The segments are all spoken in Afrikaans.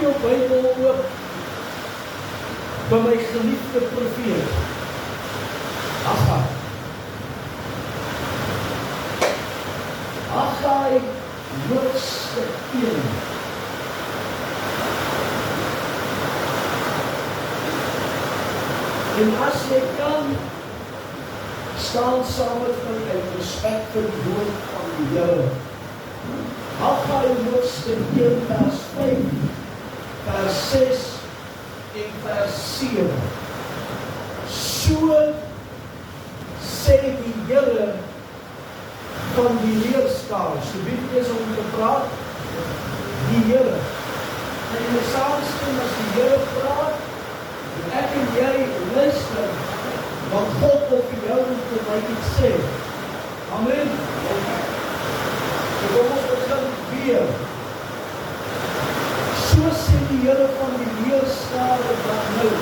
jou Bybel oop by my geliefde profeet, Haggai. Haggai hoofstuk 1. En as jy kan, staan saam met my uit respek vir die woord van die Here. Haggai hoofstuk 1 vers 5, vers 6 en vers 7. So sê die Here van die leerskare. So wie is om te praat? Die Here. En in die saamstem as die Here praat, en ek en jy luister, want God wil vir jou en vir my iets sê. Amen. So kom ons begin weer. So sê die Here van die leerskare dan nou.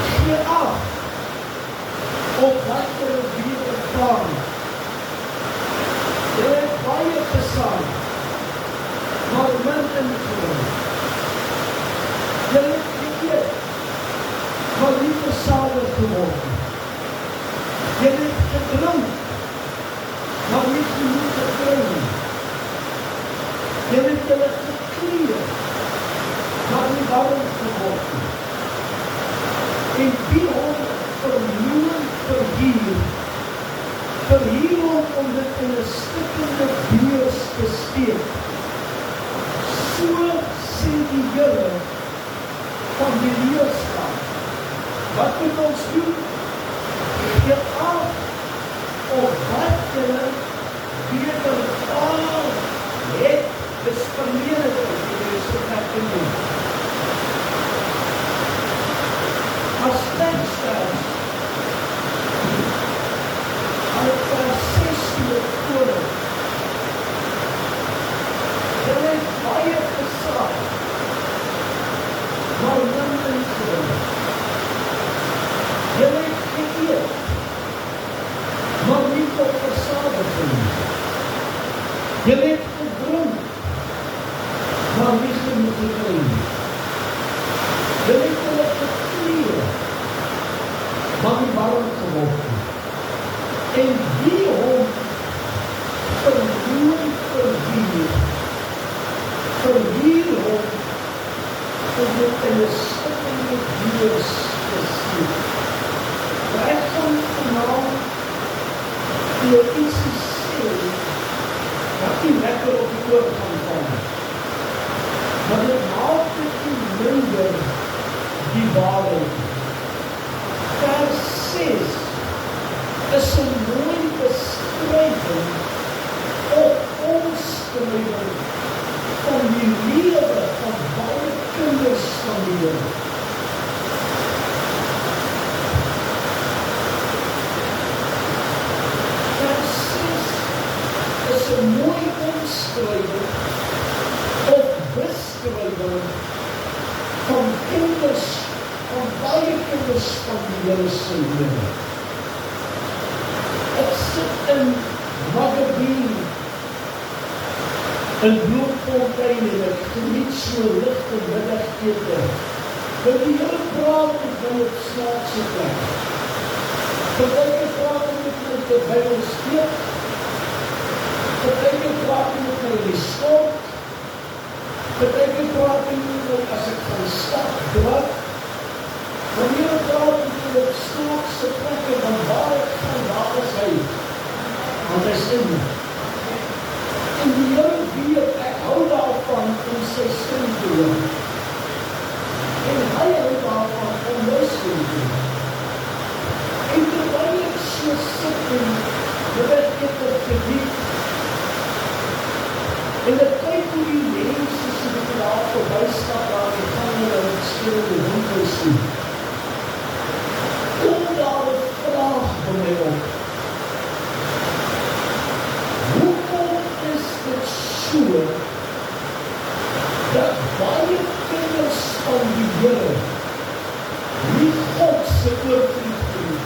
Gee af op wat er weer plan. Jy het baie gesaai, maar min ingebring. Jy het geëet, maar nie versadig geword. Jy het gedrink, maar nie genoeg gekry. Jy het julle gekleed, maar nie warm geword. En wie hom verloon verhier hom om dit in 'n stikkende beers te steek. So sê die Here van die leerskare. Wat moet ons doen? Gee af op wat julle wedervaar het, dis verlede tyd, jy is vertrek te doen. As teksters, uit vers 16 voor, jy het baie gesaai, maar min ingebring. Jy het geëet, maar nie tot versadiging. Jy het gedrink, maar nie genoeg gekry. Jy het julle gekleed, maar nie warm geword. En wie hom verloon verhier hom om dit in 'n stikkende beers te steek. Maar ek gaan vanaand vir iets sê wat nie lekker op die oor gaan val. Maar dit maak dit nie minder die waarheid. Vers 6 is 'n mooi beskrywing of omskrywing van die lewe van baie kinders van die Here. Vers 6 is 'n mooi omskrywing of beskrywing van kinders, van baie kinders van die Here se lewe. Ek sit in Magabine, in Bloemfontein, en ek geniet so ligte middagete. Want die Here praat met my op snaakse plek. Partyke praat met my terwyl ons steek. Partyke praat met my in die sport. Partyke praat met my as ek gaan stap, druk. Want die Here praat met my op snaakse plekke, van waar ek gaan, waar is hy? Want hy is in my. En die Here weet, ek hou daarvan om sy stem te hoor. En hy hou daarvan om my stem te hoor. En terwyl ek so sit en dit het gediep, en ek kyk hoe die mense so daar voorbystap, daar die gange en verskillende winkels sien, kom daar 'n vraag by my op. Dat baie kinders van die Here nie God se oorvloed geniet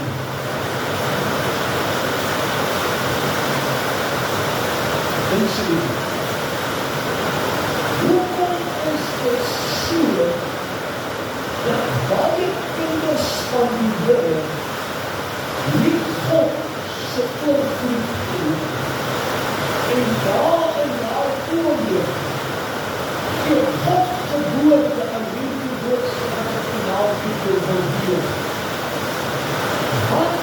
nie. Hoekom is dit so, dat baie kinders van die Here nie God se voorvloed toe, en daar oorleef, gee God geboorte aan hierdie boodskap wat ek vanavond met jou wil deel. Wat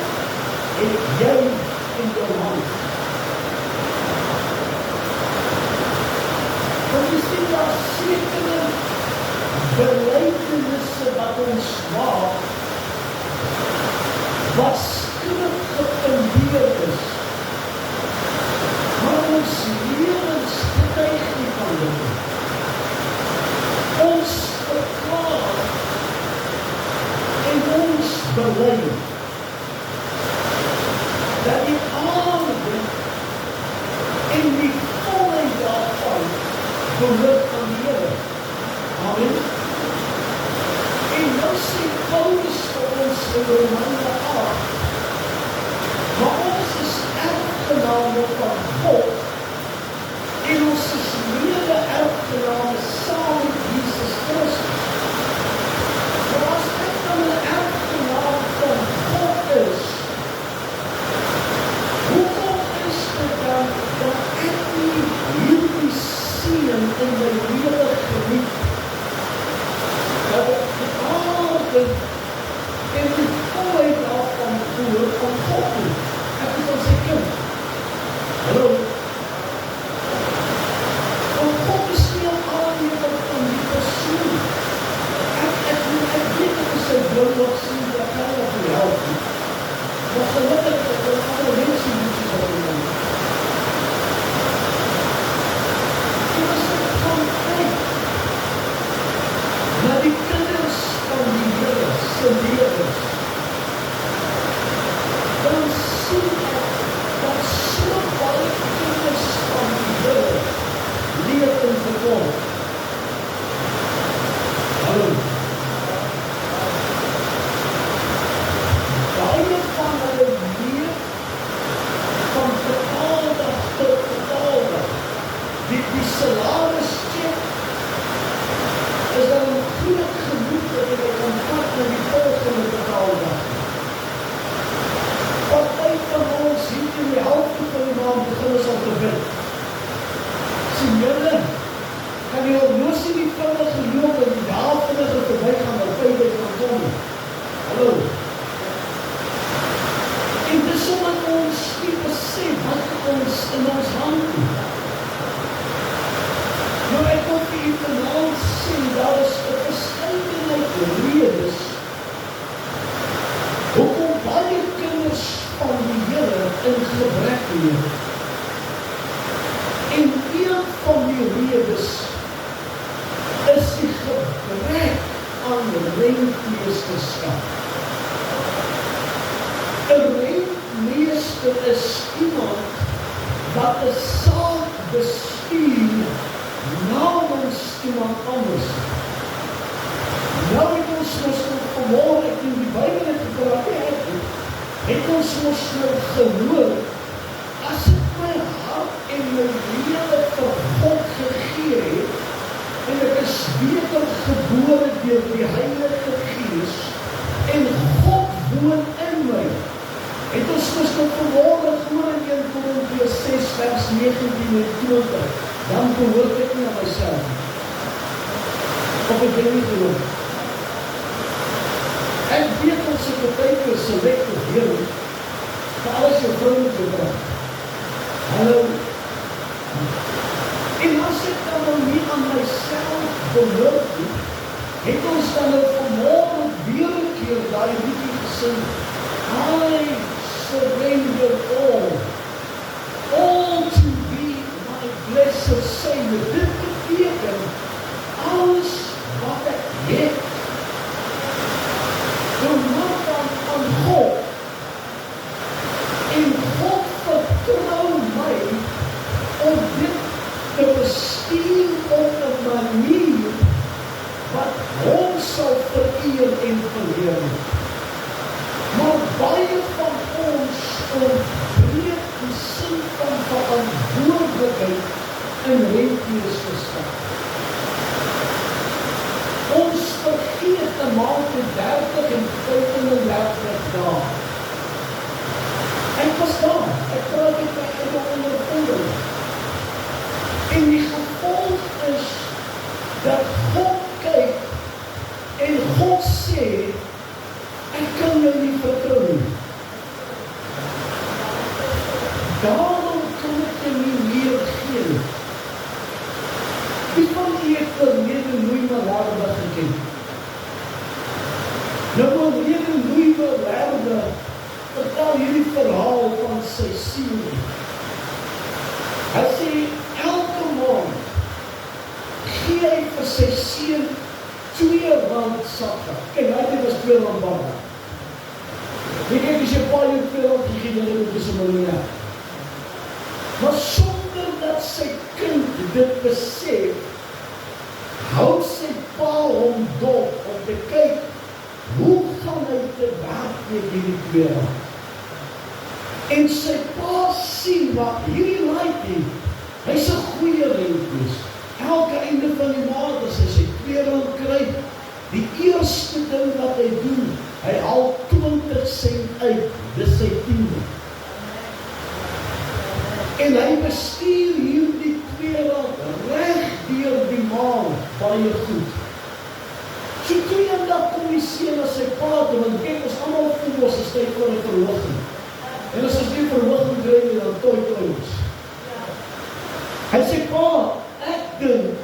het jy in jou hand? Want jy sien daar sekere belydenisse wat ons maak, wat skrif gefundeer is, maar ons lewens getuig nie van dit. Ons verklaar en ons bely dat die aarde en die volheid daarvan behoort aan die Here. Amen. En nou sê Paulus vir ons in Romeine 8, maar ons is erfgename van God en ons is mede-erfgename saam met Jesus Christus. Maar as ek dan 'n erfgenaam van God is, hoekom is dit dan dat ek nie hierdie seën in my lewe geniet? Dat ek die aarde en die volheid daarvan behoort van God nie. Ek is al sy kind. Hallo. Want God is nie een aanlever van die persoon. Ek weet dat ek sy wil nog sien, dat kan nog nie help nie. Maar gelukkig dat er alle mense moetjes op die mond. En as ek kan kyk na die kinders van die Here se lewens, dan sien ek dat so baie kinders van die Here leef in verbond. Hallo. Baie van hulle leef van betaaldag tot betaaldag. Die salaris check is dan een groot genoeg dat jy kan vat na die volgende betaaldag. Party van ons hier in die helfte van die maand begin ons al te bid. Sien julle, kan die horlosie nie vinnig geloop en die daar vinnige verby gaan na 5.000 ton. Hallo. En dis omdat ons nie besef wat ons in ons hand doen. Maar ek wil vir u vanaand sê, daar is 'n verskeidenheid redes hoekom baie kinders van die Here in gebrek leef. En een van die redes is die gebrek aan rentmeesterskap. 'n rentmeester is iemand wat 'n saak bestuur namens iemand anders. Nou het ons mos vanmôre, ek in die Bybel het gepraat, het ons mos nou gehoor, as ek my hart en my lewe vir God gegee het, en ek is wedergebore deur die Heilige Gees, en God woon in my, het ons mos nou vanmôre gehoor in 1 Korintiërs 6 vers 19 en 20, dan behoort ek nie aan myself. Of ek dit nie geloof. Ek weet ons het partykeer selective hearing, vir alles jou vrou moet gebruik. Hallo. En as ek dan nou nie aan myself behoort nie, het ons dan nou vanmôre weer 'n keer daai liedjie gesing, I surrender all to be my blessed Savior. Dit beteken, alles wat ek het, behoort dan aan God. En God vertrou my om dit te bestuur op 'n manier wat hom sal vereer en verheerlik. Maar baie van ons ontbreek die sin van verantwoordelikheid in rentmeesterskap. maand met 30 en 35 dae. Ek was daar, ek praat met my eie ondervinding. En die gevolg is, dat God kyk, en God sê, ek kan jou nie vertrou nie. Daarom kan ek jou nie meer gee. Wie van u het verlede Louis Malherbe geken? Nou verlede Louis Malherbe vertel hierdie verhaal van sy siel. Hy sê, elke maand gee hy vir sy seun R2 sakke. Kijk, hy was R2 barre. Jy kyk, as jy paal jou R2 gegeen, dan moet jy so miljonair. Maar sonder dat sy kind dit besef, hou sy pa hom dop om te kyk, hoe gaan hy te werk met hierdie R2? En sy pa sien, maar hierdie laaitjie, hy's 'n goeie rentmees. Elke einde van die maand, as hy sy R2 kry, die eerste ding wat hy doen, hy haal 20 cent uit, dis sy 10de. En hy bestuur hierdie R2 reg deur die maand, baie goed. So toe eendag kom die seun na sy pa toe, want kyk, ons almal voel ons is tyd vir 'n verhoging. En as ons nie verhoging kry nie, dan toi ons. Hy sê, pa, ek dink,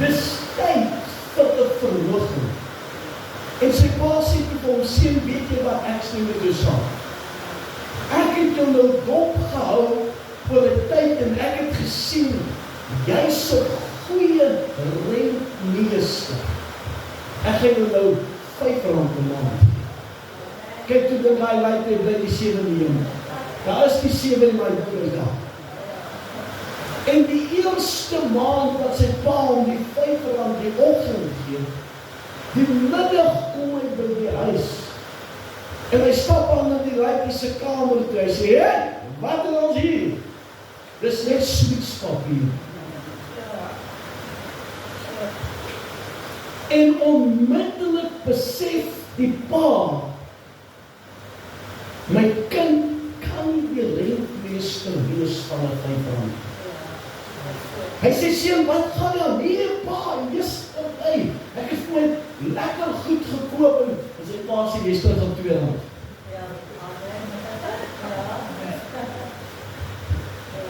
dis tyd vir 'n verhoging. En sy pa sê toe vir hom, seun, weet jy wat ek sê met jou saam? Ek het jou nou dop gehou vir 'n tyd en ek het gesien, jy's 'n goeie rentmeester. Ek gee jou nou R5 per maand. Kyk toe dink hy, lyk hy bly die 7 hemel. Daar is die 7 in my boek daar. En die eerste maand wat sy pa hom die R5 die oggend gee, die middag kom hy by die huis. En hy stap aan na die laaitjie se kamer toe. Hy sê, hé, wat is ons hier? Dis net sweetspapier. En onmiddellik besef die pa, my kind kan nie die rentmeester wees van 'n R5. Hy sê, seun, wat gaan nou? Nee, pa, jy's hy. Ek het vir my lekker goed gekoop en sy pa sê, jy's terug op R2.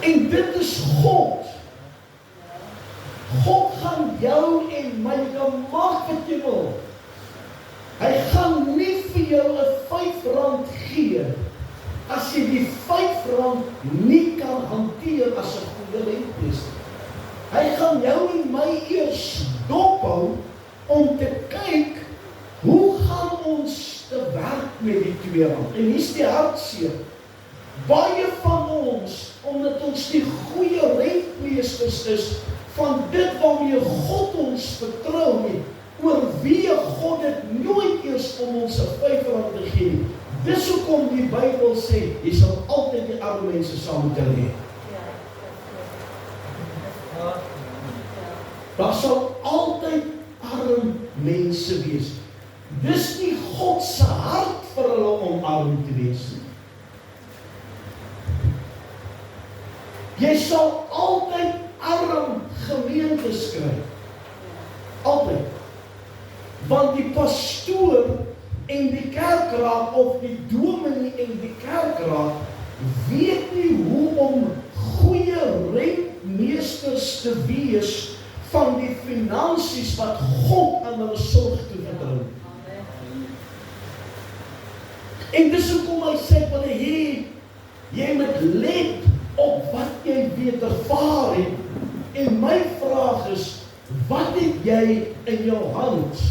En dit is God. God gaan jou en my kan maak wat jy wil. Hy gaan nie vir jou 'n R5 gee, as jy die R5 nie kan hanteer as 'n goeie rentmeester. Hy gaan jou en my eers dophou, om te kyk, hoe gaan ons te werk met die R2? En hier's die hartseer. Baie van ons, omdat ons die goeie rentmeesters is, van dit waarmee God ons vertrou nie, oorweeg God dit nooit eers om ons 'n R5 te gee. Dis hoekom die Bybel sê, jy sal altyd die arme mense saam met jou hê. Daar sal altyd arm mense wees. Dis nie God se hart vir hulle om arm te wees. Jy sal altyd arm gemeentes kry. Altyd. Want die pastoor en die kerkraad, of die dominee en die kerkraad, weet nie hoe om goeie rentmeesters te wees van die finansies wat God aan hulle sorg te vertrou. En dis hoekom hy sê, want jy moet let op wat jy wedervaar het. En my vraag is, wat het jy in jou hand?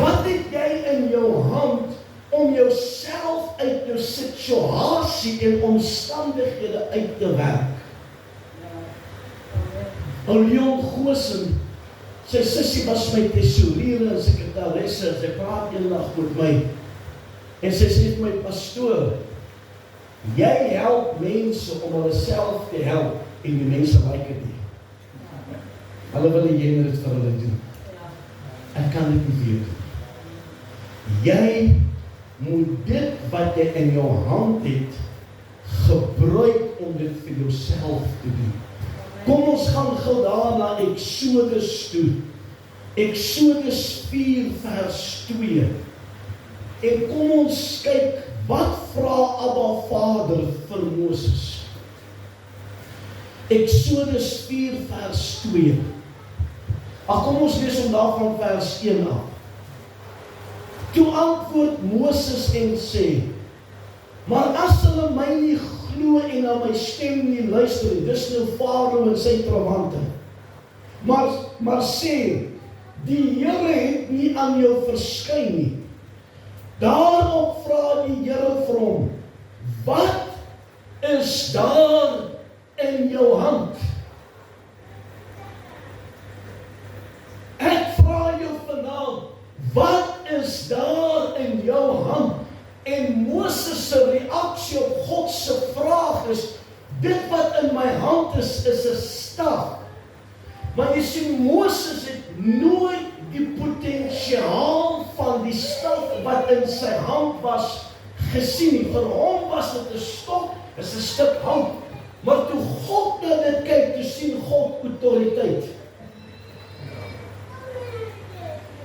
Wat het jy in jou hand om jouself uit jou situasie en omstandighede uit te werk? Leon Goosen, sy sussie was my tesourier en sekretaresse, sy praat eendag met my, en sy sê vir my, pastoor, jy help mense om hulle self te help, en die mense like het nie. Hulle wil jy dit vir hulle doen. ek kan dit nie weet. Jy moet dit wat jy in jou hand het, gebruik om dit vir jouself te doen. Kom ons gaan gou daar na Exodus toe. Exodus 4 vers 2. En kom ons kyk, wat vra Abba Vader vir Moses? Exodus 4 vers 2. Kom ons lees om daarvan vers 1 af. Toe antwoord Moses en sê, maar as hulle my nie glo en na my stem nie luister, dis nou Farao en sy trawante. Maar sê, die Here het nie aan jou verskyn nie. Daarop vra die Here vir hom, wat is daar in jou hand? Ek vra jou vanaand, wat is daar in jou hand? En Moses se reaksie op God se vraag is, dit wat in my hand is 'n staf. Maar jy sien, Moses het nooit die potensiaal van die staf wat in sy hand was gesien nie. Vir hom was dit 'n stok, is 'n stuk hout. Maar toe God na dit kyk, toe sien God autoriteit.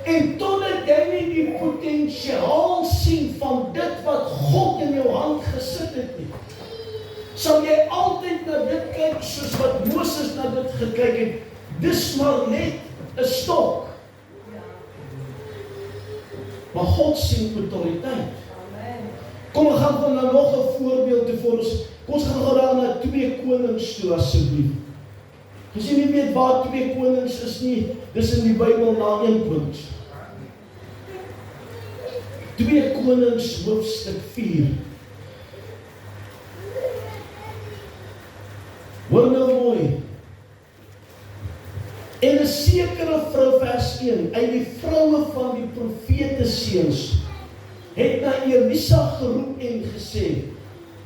En totdat jy nie die potensiaal sien van dit wat God in jou hand gesit het nie, sal jy altyd na dit kyk soos wat Moses na dit gekyk het. Dis maar net 'n stok. Maar God sien autoriteit. Kom, ons gaan dan nog 'n voorbeeld te voor ons. Kom ons gaan daar na 2 Konings toe asseblief. As jy nie weet waar 2 Konings is nie, dis in die Bybel na 1 Konings. 2 Konings hoofstuk 4. Hoor nou mooi. En 'n sekere vrou, vers 1, uit die vroue van die profete seuns, het na Elisa geroep en gesê,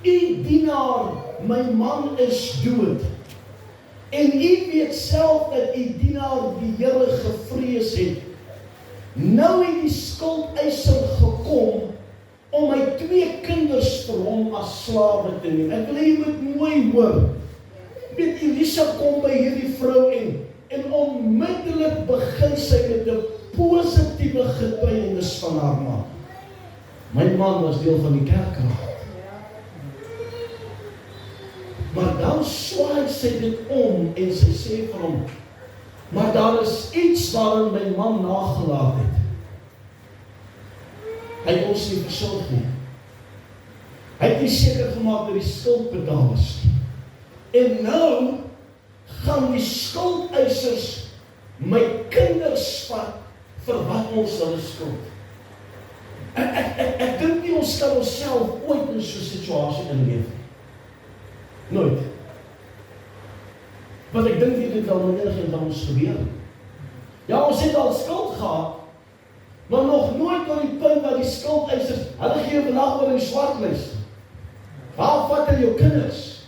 u dienaar, my man is dood. En u weet self dat u dienaar die Here gevrees het. Nou het die skuldeiser gekom om my 2 kinders vir hom as slawe te neem. Ek wil jy moet mooi hoor. Weet, Elisa kom by hierdie vrou en onmiddellik begin sy met 'n positiewe getuienis van haar man. My man was deel van die kerkraad. Maar dan swaai sy dit om en sy sê vir hom, maar daar is iets waarin my man nagelaat het. Hy het ons nie versorg nie. Hy het nie seker gemaak dat die skuld betaal is nie. En nou gaan die skuldeisers my kinders vat vir wat ons hulle skuld. Ek dink nie ons kan onsself ooit in so 'n situasie inleef. Nooit. Want ek dink nie dit al menigeen van ons gebeur. Ja, ons het al skuld gehad, maar nog nooit tot die punt dat die skuldeisers, hulle gee vandag oor die swartlys. Waar vat hulle jou kinders?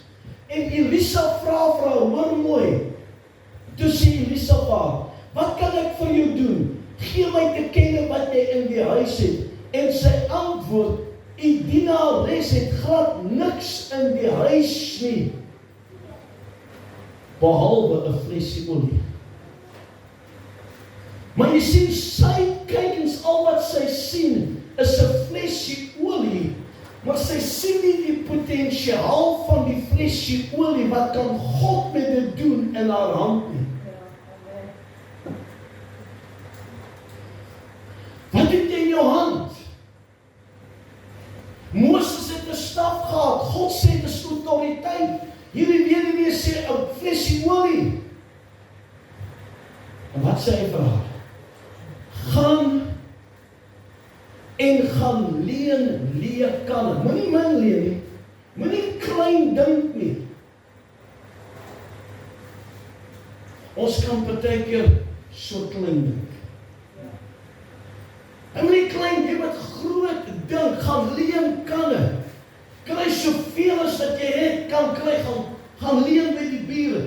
En Elisa vra vir haar, hoor mooi. Toe sê Elisa vir haar, wat kan ek vir jou doen? Gee my te kenne wat jy in die huis het. En sy antwoord, u dienares het glad niks in die huis nie, behalwe 'n flesie olie. Maar jy sien, sy kykens al wat sy sien, is 'n flesie olie, maar sy sien nie die potensiaal van die flesie olie, wat kan God met dit doen in haar hand nie. Wat het jy in jou hand? Moses het 'n staf gehad, God sê dit is autoriteit. Hierdie weduwee sê 'n flesie olie. En wat sê hy vir haar? Gaan en gaan leen leë kanne. Moenie min leen nie. Moenie klein dink nie. Ons kan partykeer so klein dink. En moenie klein, jy moet groot dink, gaan leen kanne. Kry soveel as wat jy het, kan kry, gaan leen by die bure.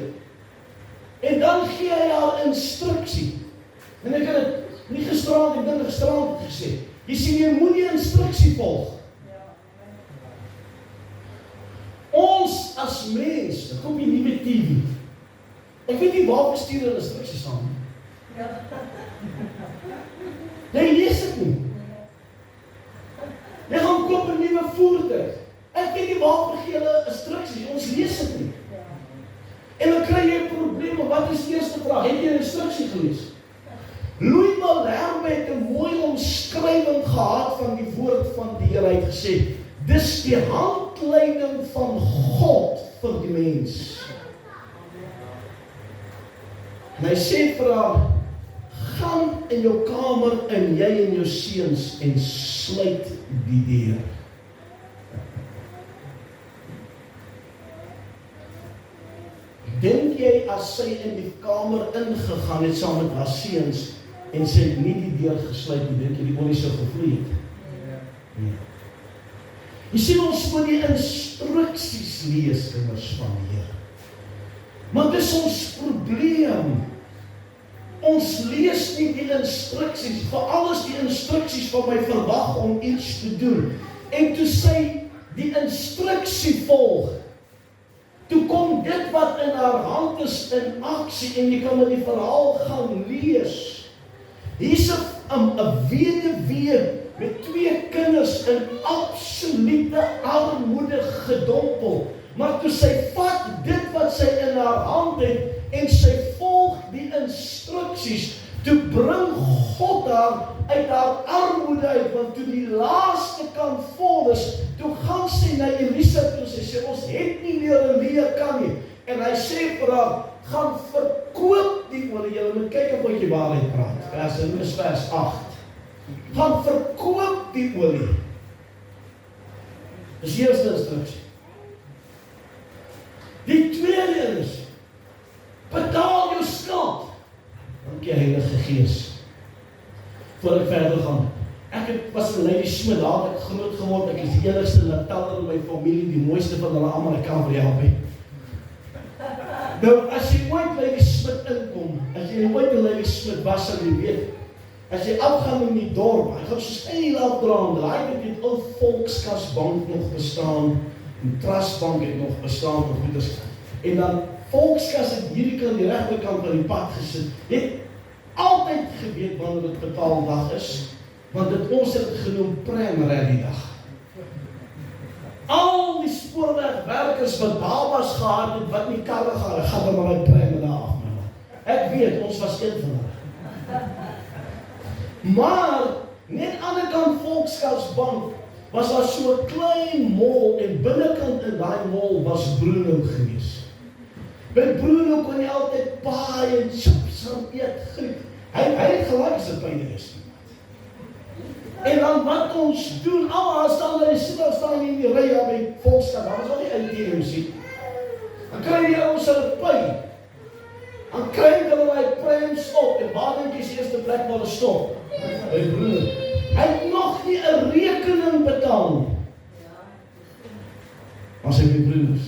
En dan gee hy haar instruksie. En ek het dit nie gisteraand, ek dink gisteraand het gesê, jy sien, jy moet die instruksie volg. Ons as mens, ek kom hier nie met TV. Ek weet nie waar bestuur hulle instruksies saam. Jy lees dit nie. Jy gaan koop 'n nuwe voertuig. Ek weet nie waar gee hulle instruksies, ons lees dit nie. En dan kry jy 'n probleem, wat is die eerste vraag? Het jy 'n instruksie gelees? Louis Malherbe het 'n mooi omskrywing gehad van die woord van die Here. Hy het gesê, dis die handleiding van God vir die mens. En hy sê vir haar, gaan in jou kamer en jy en jou seuns en sluit die deur. Dink jy as sy in die kamer ingegaan het saam met haar seuns en sy het nie die deur gesluit nie, dink jy die olie sou gevloei het? Nee. Jy sien, ons moet die instruksies lees immers van die Here. Maar dis ons probleem. Ons lees nie die instruksies, veral as die instruksies van my verwag om iets te doen. En toe sy die instruksie volg, toe kom dit wat in haar hand is in aksie, en jy kan met die verhaal gaan lees. Hier's 'n weduwee met 2 kinders in absolute armoede gedompel. Maar toe sy vat dit wat sy in haar hand het en sy volg die instruksies, toe bring God haar uit haar armoede uit, want toe die laaste kant vol is, toe gaan sy na Elisa toe, sy sê, ons het nie meer 'n leer kan nie. En hy sê vir haar, gaan verkoop die olie. Julle moet kyk of wat jy waarheid praat. Vers 8. Gaan verkoop die olie. Dis die eerste instruksie. Die tweede is, betaal jou skuld. Dankie Heilige Gees. Voor ek verder gaan. Ek was 'n Lady Smith, daar het ek groot geword. Ek is die enigste Nataller in my familie, die mooiste van hulle almal, ek kan vir jou help. Nou, as jy ooit Lady Smith inkom, as jy ooit 'n Lady Smith was, sal jy weet, as jy afgaan in die dorp, hy gaan so styl afdraand, daai het die ou Volkskasbank nog bestaan, en Trustbank het nog bestaan, of goeders. En dan Volkskas het hierdie kant, die regterkant van die pad gesit, het altyd geweet wanneer dit betaaldag is, want dit ons het genoem Prem Rally dag. Al die spoorwegwerkers wat babas gehad het, wat nie karre gehad het, gaan maar uit Prem daar af. Ek weet, ons was een van hulle. Maar, net aan die kant Volkskasbank, was daar so 'n klein mall, en binnekant in daai mall was Bruno gewees. By Bruno kon jy altyd paai en chips aan eet, griep. Hy het gelijk as dit byna is. En dan wat ons doen, almal staan daar, staan in die ry daar by Volkskas, daar was al die ATM's. Dan kry die ouens hulle pay. Dan kry hulle die Prams op, en waar dink jy is die eerste plek waar hulle stop? By Bruno. Hy het nog nie 'n rekening betaal. As hy by Bruno's.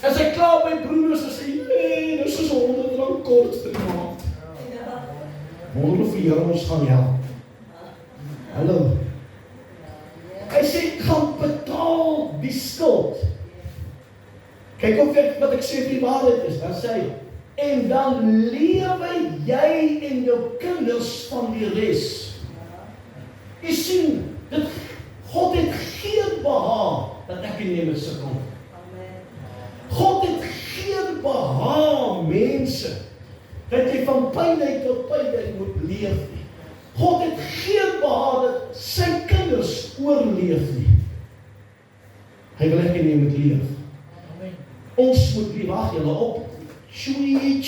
As hy klaar by Bruno's, dan sê hy, nee, dis is R100 kort vir die maand. Wonder of die Here ons gaan help. Hallo. Hy sê, gaan betaal die skuld. Kyk of wat ek sê die waarheid is, dan sê hy, en dan lewe jy en jou kinders van die res. Jy sien, God het geen behaag dat ek en jy moet sukkel. God het geen behaag, mense, dat jy van pynheid tot pynheid moet leef nie. God het geen behaag dat sy kinders oorleef nie. Hy wil ek en jy moet leef. Ons moet die wag julle op. Chewy,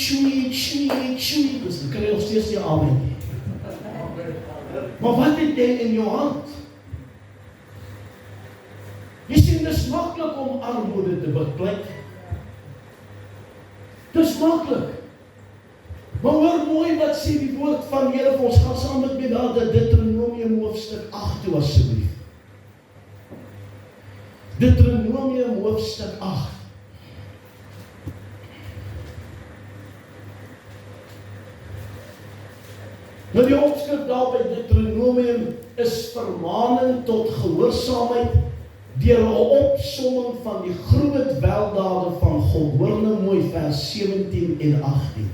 dus dan kan jy nog steeds nie amen nie. Maar wat het jy in jou hand? Jy sien, dis maklik om armoede te bepleit. Dis maklik. Maar hoor mooi wat sê die woord van die Here vir ons. Gaan saam met my daar Deuteronomium hoofstuk 8 toe asseblief. Deuteronomium hoofstuk 8. Nou die opskrif daar by Deuteronomium is vermaning tot gehoorsaamheid deur 'n opsomming van die groot weldade van God. Hoor nou mooi vers 17 en 18.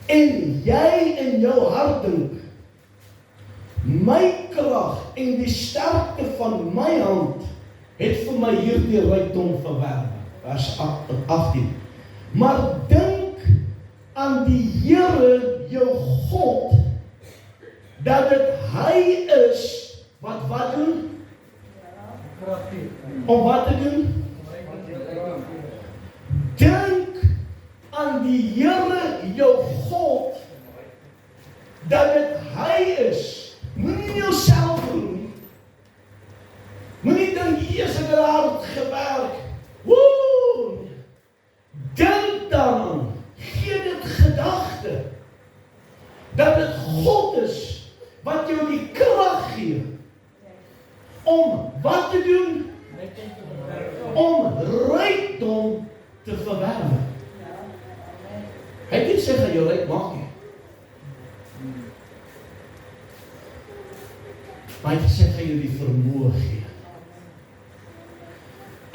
En jy in jou hart dink, my krag en die sterkte van my hand het vir my hierdie rykdom verwerf. Vers 18. Maar dink aan die Here jou God, dat dit hy is wat doen? Om wat te doen? Dink aan die Here jou God, dat dit hy is. Moenie jouself roem. Moenie dink Jesus het hard gewerk. Woe! Dink daaraan. Gee dit gedagte. Dat dit God is wat jou die krag gee. Om wat te doen? Om rykdom te verwerf. Hy het nie sê gaan jou ryk maak nie. Maar hy het gesê gaan jou die vermoë gee.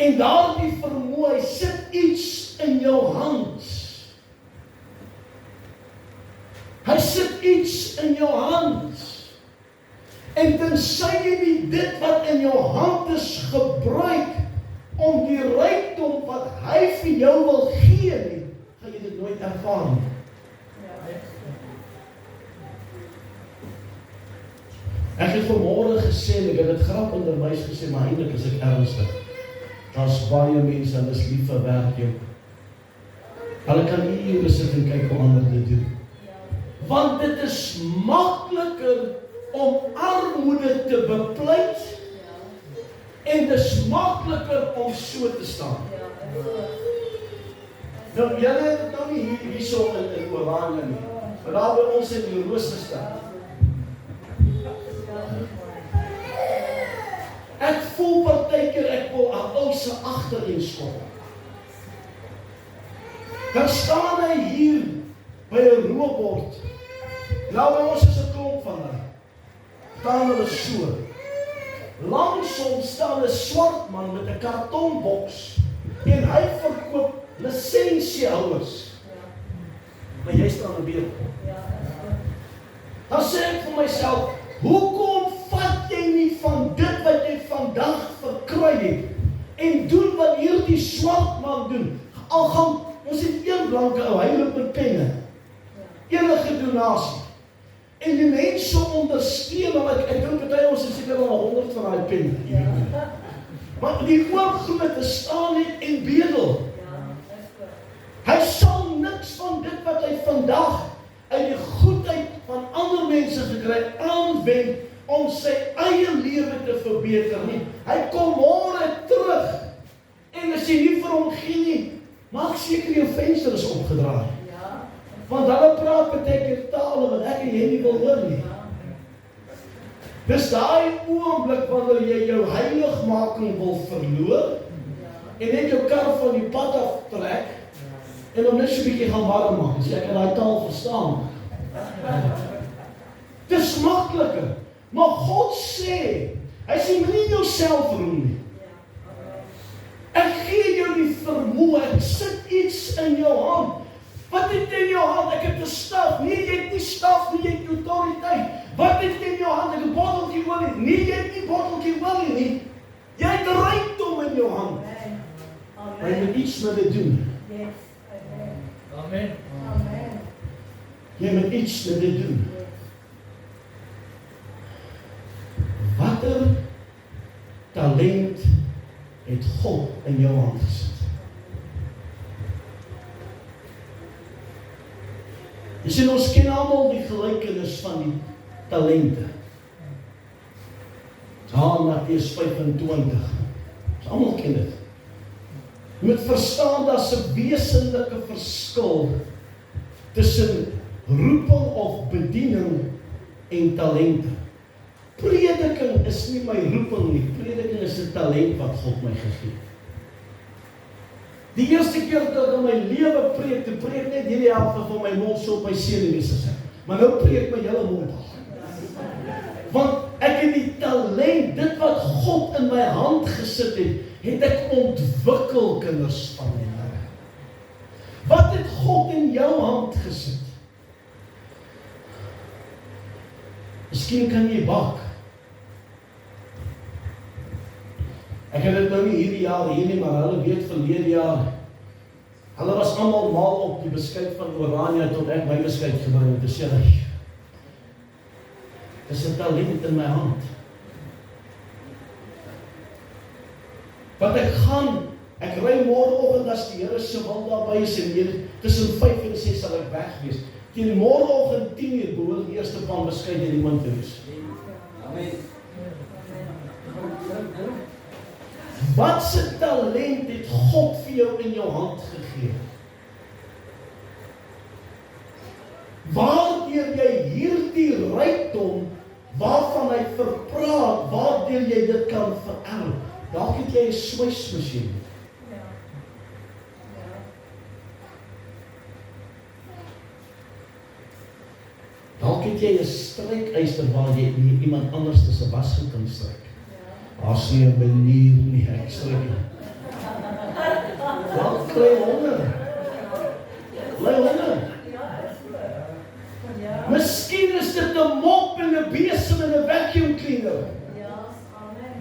En daardie vermoë, hy sit iets in jou hand. Hy sit iets in jou hand. En tensy jy nie dit wat in jou hand is gebruik om die rykdom wat hy vir jou wil gee nie, gaan jy dit nooit ervaar nie. Ek het vanmôre gesê, en ek het dit grap onderwys gesê, maar eintlik is ek ernstig. Daar's baie mense, hulle is lief vir werk jou. Hulle kan nie ure sit en kyk hoe ander dit doen. Want dit is makliker om armoede te bepleit, en dit is makliker om so te staan. Nou, julle het dit nou nie hierso in Oranje nie, maar daar by ons in die Roosterstad. Ek voel partykeer ek wil 'n ou se agterin skop. Dan staan hy hier by 'n roebord. Nou by ons is 'n klomp van hulle. Staan hulle so. Langsom staan 'n swart man met 'n kartonboks en hy verkoop lisensiehouers. Maar jy staan in beeld. Dan sê ek vir myself, hoekom vat jy nie van dit wat jy vandag verkry het en doen wat hierdie swart man doen? Al gaan, ons het een blanke ou, hy loop met penne. Enige donasie. En die mense ondersteun, want ek dink party ons is seker al 100 van daai penne. Maar die oorgrote staan net en bedel. Hy sal niks van dit wat hy vandag uit die goedheid van ander mense gekry aanwend om sy eie lewe te verbeter nie. Hy kom môre terug en as jy nie vir hom gee nie, maak seker jou venster is opgedraai. Want hulle praat beteken tale wat ek en jy nie wil hoor nie. Dis daai oomblik wanneer jy jou heiligmaking wil verloor en net jou kar van die pad af trek en om net so 'n bietjie gaan warm maak, so ek kan daai taal verstaan. Dis makliker. Maar God sê, hy sê moenie jouself roem nie. Ek gee jou die vermoë, ek sit iets in jou hand. Wat het in jou hand? Ek het 'n staf. Nee, jy het nie staf nie, jy het autoriteit. Wat het in jou hand? Ek het 'n botteltjie olie. Nee, jy het nie botteltjie olie nie. Jy het rykdom in jou hand. Maar jy moet iets met dit doen. Amen. Jy moet iets met dit doen. Watter talent het God in jou hand gesit? Jy sien, ons ken almal die gelykenis van die talente. Mattheus 25. Ons almal ken dit. Jy moet verstaan, daar's 'n wesenlike verskil tussen roeping of bediening en talente. Prediking is nie my roeping nie. Prediking is 'n talent wat God my gegee het. Die eerste keer dat ek in my lewe preek, te preek net hierdie helfte van my mond so op my senuwees is. Maar nou preek my hele mond al. Want ek het die talent, dit wat God in my hand gesit het ek ontwikkel, kinders van die Here. Wat het God in jou hand gesit? Miskien kan jy bak. Ek het dit nou nie hierdie jaar hier nie, maar hulle weet verlede jaar. Hulle was almal mal op die beskuit van Oranje tot ek my beskuit gebring het. Dis sê, dis 'n talent in my hand. Wat ek ry môreoggend as die Here se wil daarby is en hier tussen 5 en 6 sal ek weg wees. Teen môreoggend 10:00 behoort die eerste pan beskuit in iemand te wees. Amen. Wat se talent het God vir jou in jou hand gegee? Waardeur jy hierdie rykdom waarvan hy verpraat, waardeur jy dit kan vererf. Dalk het jy 'n swysmasjien. Dalk het jy 'n strykyster waar jy iemand anders se was kan stryk. As jy 'n manier nie ek stryk nie. Wat kry honger? Lei honger. Miskien is dit 'n mop en 'n besem en 'n vacuum cleaner. Ja, amen.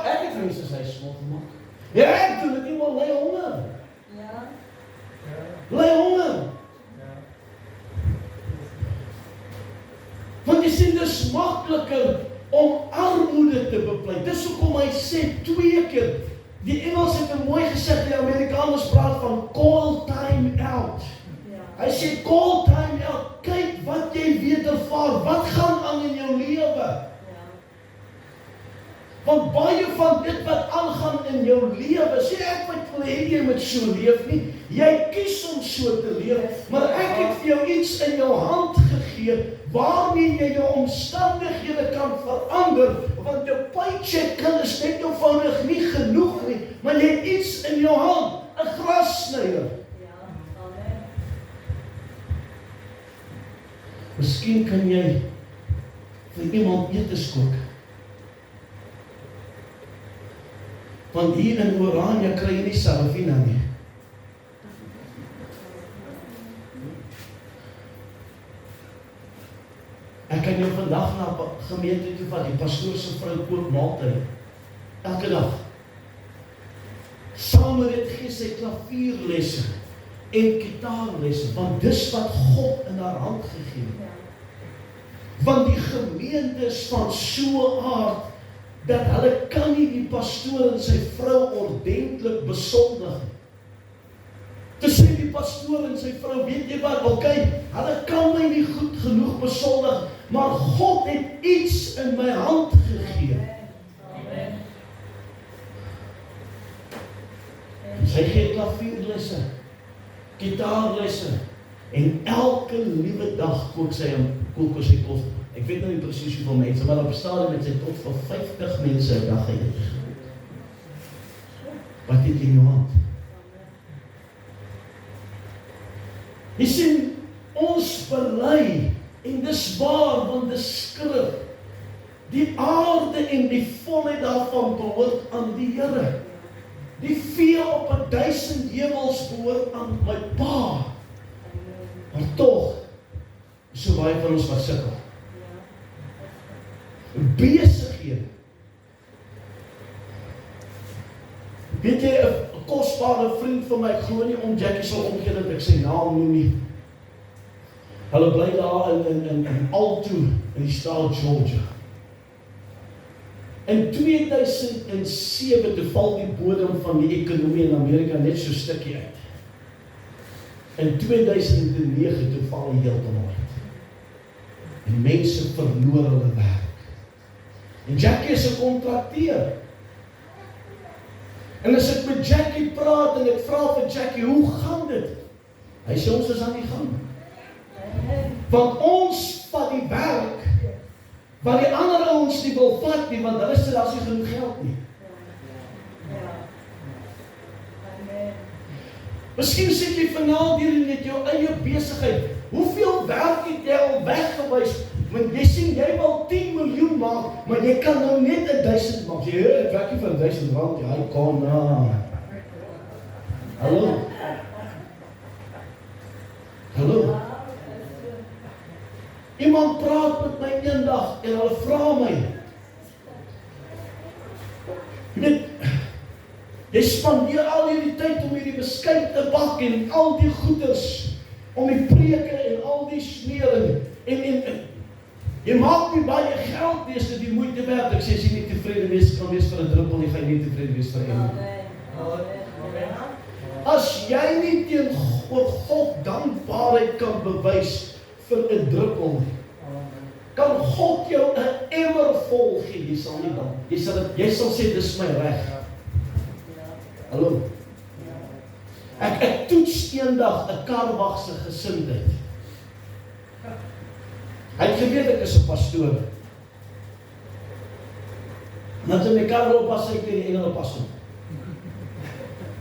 Ek het mense sy smot gemaak. Ja, ek doen dit nie, maar lei honger. Ja. Lei honger. Want jy sien, dis makliker om armoede te bepleit. Dis hoekom hy sê 2 keer. Die Engels het 'n mooi gesê, die Amerikaners praat van call time out. Hy sê call time out. Kyk wat jy wedervaar. Wat gaan aan in jou lewe? Want baie van dit wat aangaan in jou lewe, sê ek wil hê jy moet so leef nie. Jy kies om so te leef, maar ek het vir jou iets in jou hand gegee waarmee jy jou omstandighede kan verander, want jou paycheck kan is net eenvoudig nie genoeg nie, maar jy het iets in jou hand, 'n grassnyer. Miskien kan jy vir iemand etes kook. Want hier in Oranje kry jy nie Sarafina nie. Ek kan jou vandag na gemeente toe vat, die pastoor se vrou kook maaltyd. Elke dag. Saam met dit gee sy klavierlesse en gitaarlesse, want dis wat God in haar hand gegee het. Want die gemeente is van so 'n aard dat hulle kan nie die pastoor en sy vrou ordentlik besondig nie. Te sê die pastoor en sy vrou, weet jy wat, hulle kan my nie goed genoeg besondig, maar God het iets in my hand gegee. Amen. Sy gee klavierlesse, gitaarlesse, en elke liewe dag kook sy kos. Ek weet nou nie presies hoeveel mense, maar op 'n stadium met sy tot van 50 mense 'n dag eet. Wat het jy in jou hand? Jy sien, ons bely, en dis waar, want dis skrif, die aarde en die volheid daarvan behoort aan die Here. Die vee op 1000 heuwels behoort aan my Pa. Maar tog, so baie van ons wat sukkel. Besighede. Weet jy, 'n kosbare vriend van my, ek glo nie om Jackie sal omgee dat ek sy naam noem nie. Hulle bly daar in Alto, in die staat Georgia. In 2007 toe val die bodem van die ekonomie in Amerika net so stukkie uit. In 2009 toe val die heeltemal uit. En mense verloor hulle werk. En Jackie is 'n kontrakteur. En as ek met Jackie praat en ek vra vir Jackie, hoe gaan dit? Hy sê ons is aan die gang. Want ons vat die werk wat die ander ouens nie wil vat nie, want hulle sê daar is nie genoeg geld nie. Miskien sit jy vanaand hier met jou eie besigheid. Hoeveel werk het jy al weggewys? Want jy sien, jy wil 10 miljoen maak, maar jy kan nou net 1000 maak. Jy hoor, ek werk nie vir 1000 rand, jy kan Hallo? Hallo? Iemand praat met my eendag en hulle vra my, jy weet, jy spandeer al hierdie tyd om hierdie beskuit te bak en al die goeders, om die preke en al die smering, en jy maak nie baie geld wees dat die moeite werd. Ek sê, as jy nie tevrede wees, kan wees vir 'n druppel, jy gaan nie tevrede wees vir 'n engel. As jy nie teen God dankbaarheid kan bewys vir 'n druppel, kan God jou 'n emmer vol gee, jy sal nie dan. Jy sal sê, dis my reg. Hallo? Ek toets eendag 'n karwag se gesindheid. Hy het geweet ek is 'n pastoor. Want in my kar oppas, ek die engele pas op.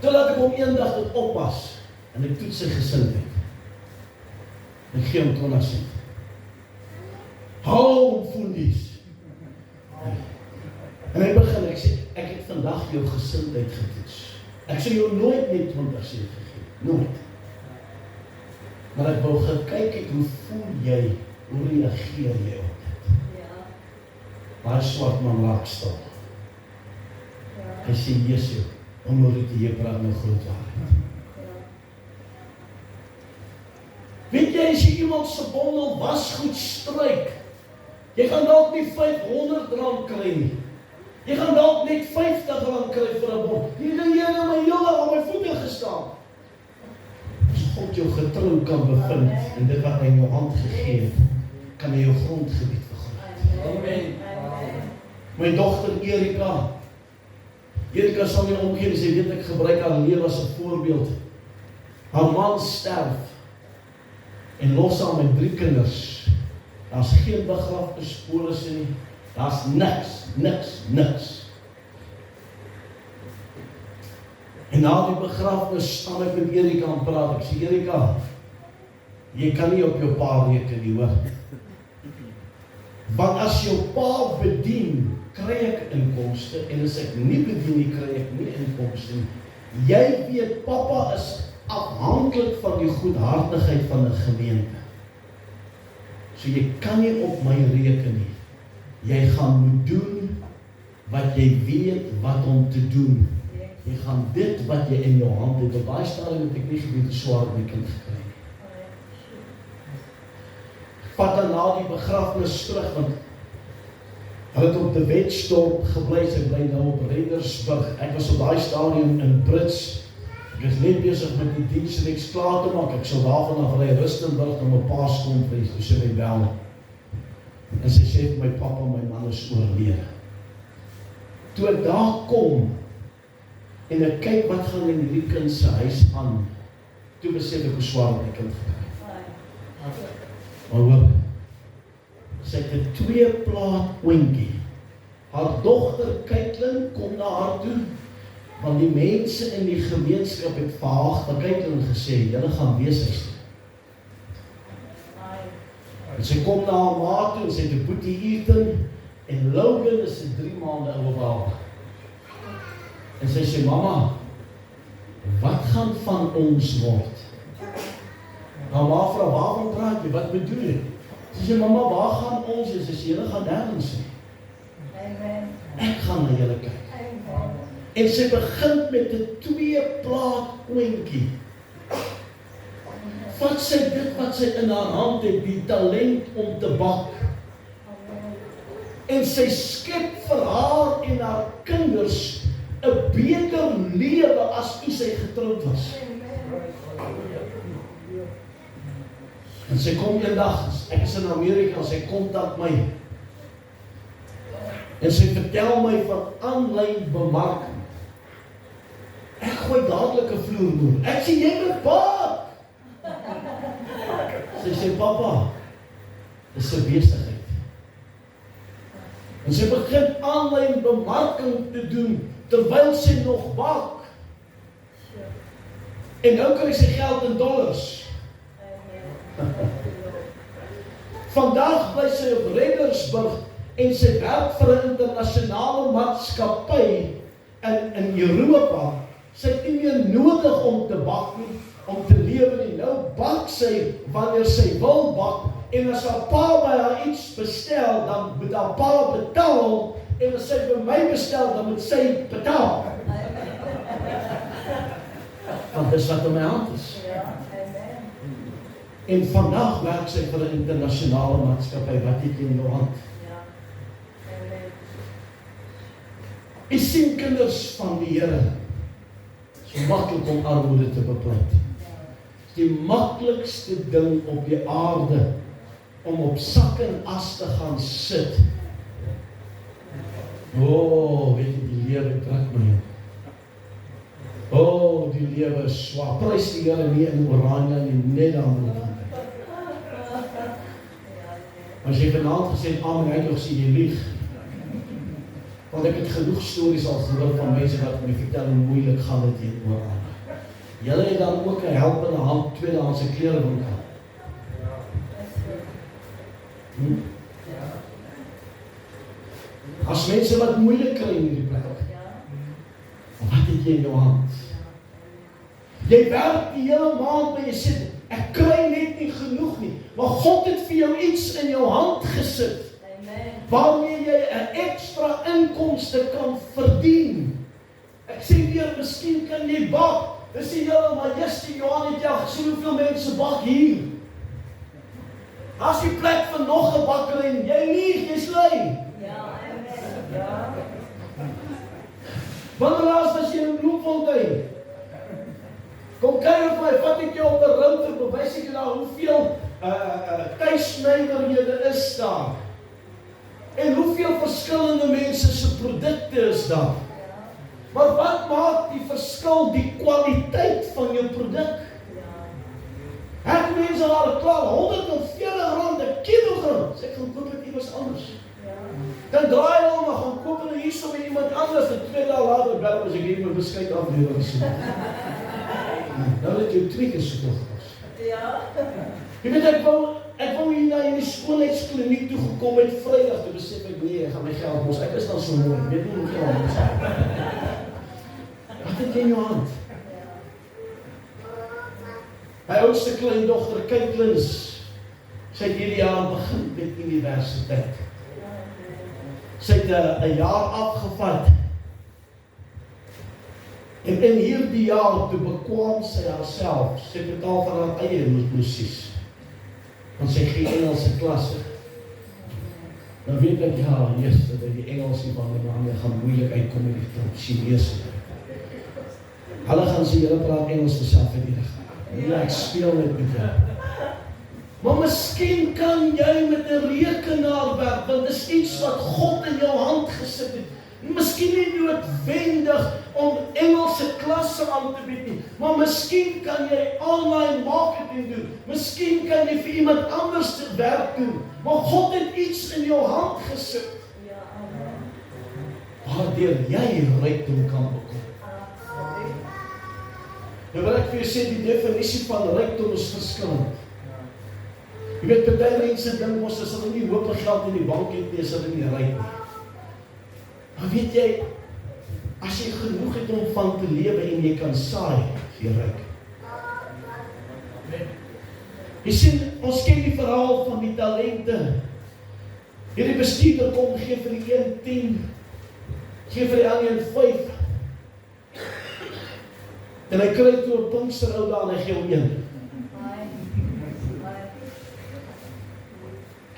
Toe laat ek hom eendag dit oppas, en ek toets sy gesindheid. Ek gee hom 20 cent. Hou hom voelies. En hy begin, ek sê, ek het vandag jou gesindheid getoets. Ek sê jou nooit net 20 cent gegee, nooit. Maar ek wou gekyk het, hoe voel jy, hoe reageer jy op dit? Maar hy swart man raak stil. Hy sê, Jesu, omdat jy praat nou groot waarheid. Weet jy, as jy iemand se bondel wasgoed stryk, jy gaan dalk nie 500 rand kry nie. Jy gaan dalk net 50 rand kry vir 'n bond. Jy gaan hier na my hele op my voete gestaan. As God jou getrou kan bevind, en dit wat hy in jou hand gegee het, kan hy jou grondgebied vergroot. Amen. My dogter Erika sal nie omgee, sy weet ek gebruik haar lewe as 'n voorbeeld. Haar man sterf, en los haar met 3 kinders. Daar's geen begrafnispolisse nie, daar's niks. En na die begrafnis staan ek met Erika en praat, ek sê, Erika, jy kan nie op jou pa reken nie, hoor. Want as jou pa bedien, kry ek inkomste, en as ek nie bedien nie, kry ek nie inkomste nie. Jy weet, papa is afhanklik van die goedhartigheid van 'n gemeente. So jy kan nie op my reken nie. Jy gaan moet doen wat jy weet wat om te doen. Jy gaan dit wat jy in jou hand het. Op daai stadium het ek nie geweet hoe swaar my kind gekry nie. Vat dan na die begrafnis terug, want hulle het op die Wetstorp gebly, sy bly nou op Rendersburg. Ek was op daai stadium in Brits. Ek is net besig met die diensreeks klaar te maak. Ek sal daarvan af ry Rustenburg om 'n Paaskonferensie, toe sy my bel. En sy sê vir my, papa, my man is oorlede. Toe ek daar kom, en ek kyk wat gaan in hierdie kind se huis aan, toe besef ek hoe swaar my kind gekry. Maar hoor, sy het 'n 2-plaat oentjie. Haar dogter Kaitlyn kom na haar toe, want die mense in die gemeenskap het vir haar van Kaitlyn gesê, julle gaan weeshuis toe. En sy kom na haar ma toe, en sy het 'n boetie Ethan, en Logan is 'n 3 maande ouer baba. En sy sê, mama, wat gaan van ons word? Nou ma vra, waarom praat jy, wat bedoel jy? Sy sê, mama, waar gaan ons? En sy sê, julle gaan nêrens nie. Ek gaan na julle kyk. En sy begin met 'n 2-plaat oentjie. Vat sy dit wat sy in haar hand het, die talent om te bak. En sy skep vir haar en haar kinders 'n beter lewe as toe sy getroud was. En sy kom eendag, ek is in Amerika, sy kontak my. En sy vertel my van aanlyn bemarking. Ek gooi dadelik 'n vloerboer. Ek sê, jy moet bak. Sy sê, papa, dis 'n besigheid. En sy begin aanlyn bemarking te doen, terwyl sy nog bak. En nou kry sy geld in dollars. Vandag bly sy op Reddersburg en sy werk vir 'n internasionale maatskappy in Europa. Sy het nie meer nodig om te bak nie, om te lewe nie. Nou bak sy wanneer sy wil bak, en as haar pa by haar iets bestel, dan moet haar pa betaal, en as sy by my bestel, dan moet sy betaal. Want dis wat in my hand is. En vandag werk sy vir 'n internasionale maatskappy, wat het jy in jou hand? Jy sien kinders van die Here, so maklik om armoede te bepleit. Die maklikste ding op die aarde, om op sak en as te gaan sit. Weet jy, die lewe trek my. Die lewe is swaar. Prys die Here nie in Oranje nie, net aan die kant. As jy vanaand gesê het, amen, hy het nog sê, jy lieg. Want ek het genoeg stories al gehoor van mense wat my vertel hoe moeilik gaan dit hier Oranje. Julle het dan ook 'n helpende hand, tweedehandse kleerwinkel. As mense wat moeilik kry in die plek, wat het jy in jou hand? Jy werk die hele maand, maar jy sê, ek kry net nie genoeg nie, maar God het vir jou iets in jou hand gesit, waarmee jy 'n ekstra inkomste kan verdien. Ek sê weer, miskien kan jy bak. Dis die hele, maar Justin Johan het jy gesien hoeveel mense bak hier. As die plek vir nog 'n bakkery, jy lieg, jy's lui. Wanneer laas was jy in Bloemfontein? Kom kyk op my, vat ek jou op 'n router, bewys ek jou daar hoeveel tuisnywerhede is daar. En hoeveel verskillende mense se produkte is daar. Maar wat maak die verskil? Die kwaliteit van jou produk. Ek mense al klaar, R140 'n kilogram. Sê ek gaan koop dit iewers anders. Dan draai hulle om en gaan koop hulle hierso by iemand anders, en 2 dae later bel as ek hier my beskuit aflewer so. Nou het jy 2 keer soveel gekos. Jy weet, ek wou hier na die skoonheidskliniek toe gekom het Vrydag, toe besef ek, nee, ek gaan my geld mos, ek is dan so mooi, weet nie hoe geld mos. Wat het jy in jou hand? My oudste kleindogter, Kaitlins, sy het hierdie jaar begin met universiteit. Sy het 'n jaar afgevat. En in hierdie jaar toe bekwam sy haarself. Sy betaal van haar eie musies. Want sy gee Engelse klasse. Nou weet ek, eerste, dat die Engelsie van die manne gaan moeilik uitkom met die klomp Chinese. Hulle gaan sê, julle praat Engels vir selfverdedig. Ja, ek speel net met jou. Maar miskien kan jy met 'n rekenaar werk, want dis iets wat God in jou hand gesit het. Miskien nie noodwendig om Engelse klasse aan te bied nie, maar miskien kan jy online marketing doen. Miskien kan jy vir iemand anders te werk doen. Maar God het iets in jou hand gesit. Waardeur jy rykdom kan bekom. Nou wil ek vir jou sê, die definisie van rykdom is verskillend. Jy weet, baie mense dink ons as hulle nie hoop geld in die bank het nie, is hulle nie ryk nie. Maar weet jy, as jy genoeg het om van te lewe en jy kan saai, is jy ryk. Jy sien, ons ken die verhaal van die talente. Hierdie bestuurder kom, gee vir die een 10, gee vir die ander 5. En hy kry toe 'n Pinksterhou daar en hy gee hom 1.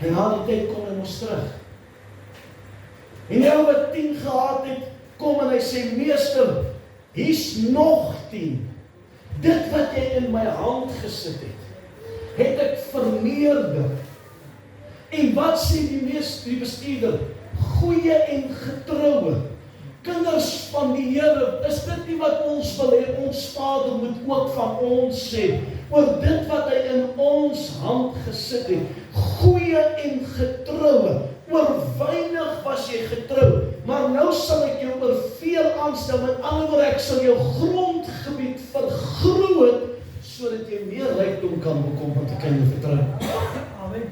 En na die tyd kom hy mos terug. En die ou wat 10 gehad het, kom en hy sê, meester, hier's nog 10. Dit wat jy in my hand gesit het ek vermeerder. En wat sê die bestuurder? Goeie en getroue kinders van die Here, is dit nie wat ons wil hê? Ons Vader moet ook van ons sê, oor dit wat hy in ons hand gesit het. Goeie en getroue. Oor weinig was jy getrou, maar nou sal ek jou oor veel aanstel. Met ander woorde, ek sal jou grondgebied vergroot sodat jy meer rykdom kan bekom wat ek kan jou vertrou. Amen.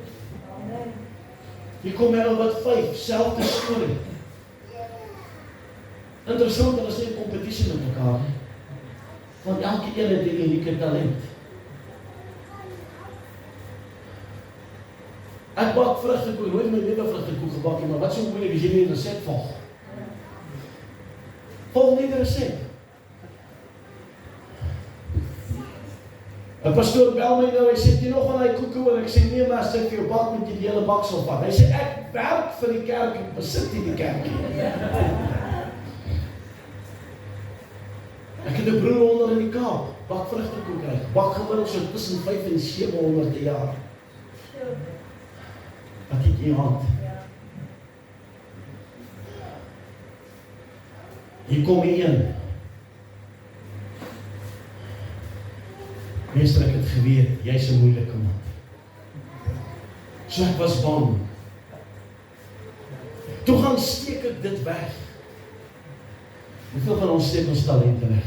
Hier kom hy al wat 5, selfde storie. Interessant, hulle is nie 'n kompetisie met mekaar nie. Want elke een het 'n unieke talent. Ek bak vrugtekoek, nooit my lewe vrugtekoek gebak nie, maar wat so moeilik as jy nie 'n resep volg. Volg nie die resep. 'n Pastoor bel my nou, hy sê, jy nog van die koeke oor, ek sê, nee, maar as ek vir jou bak, moet jy die hele bak sal vat. Hy sê, ek werk vir die kerk, ek besit nie die kerk nie. Ek het 'n broer onder in die Kaap, bak vrugtekoek kry, bak gewoon so tussen 500 en 700 'n jaar. Wat het jy in jou hand? Hier kom die een. Meester, ek het geweet, jy's 'n moeilike man. So ek was bang. Toe gaan steek ek dit weg. Hoeveel van ons steek ons talente weg?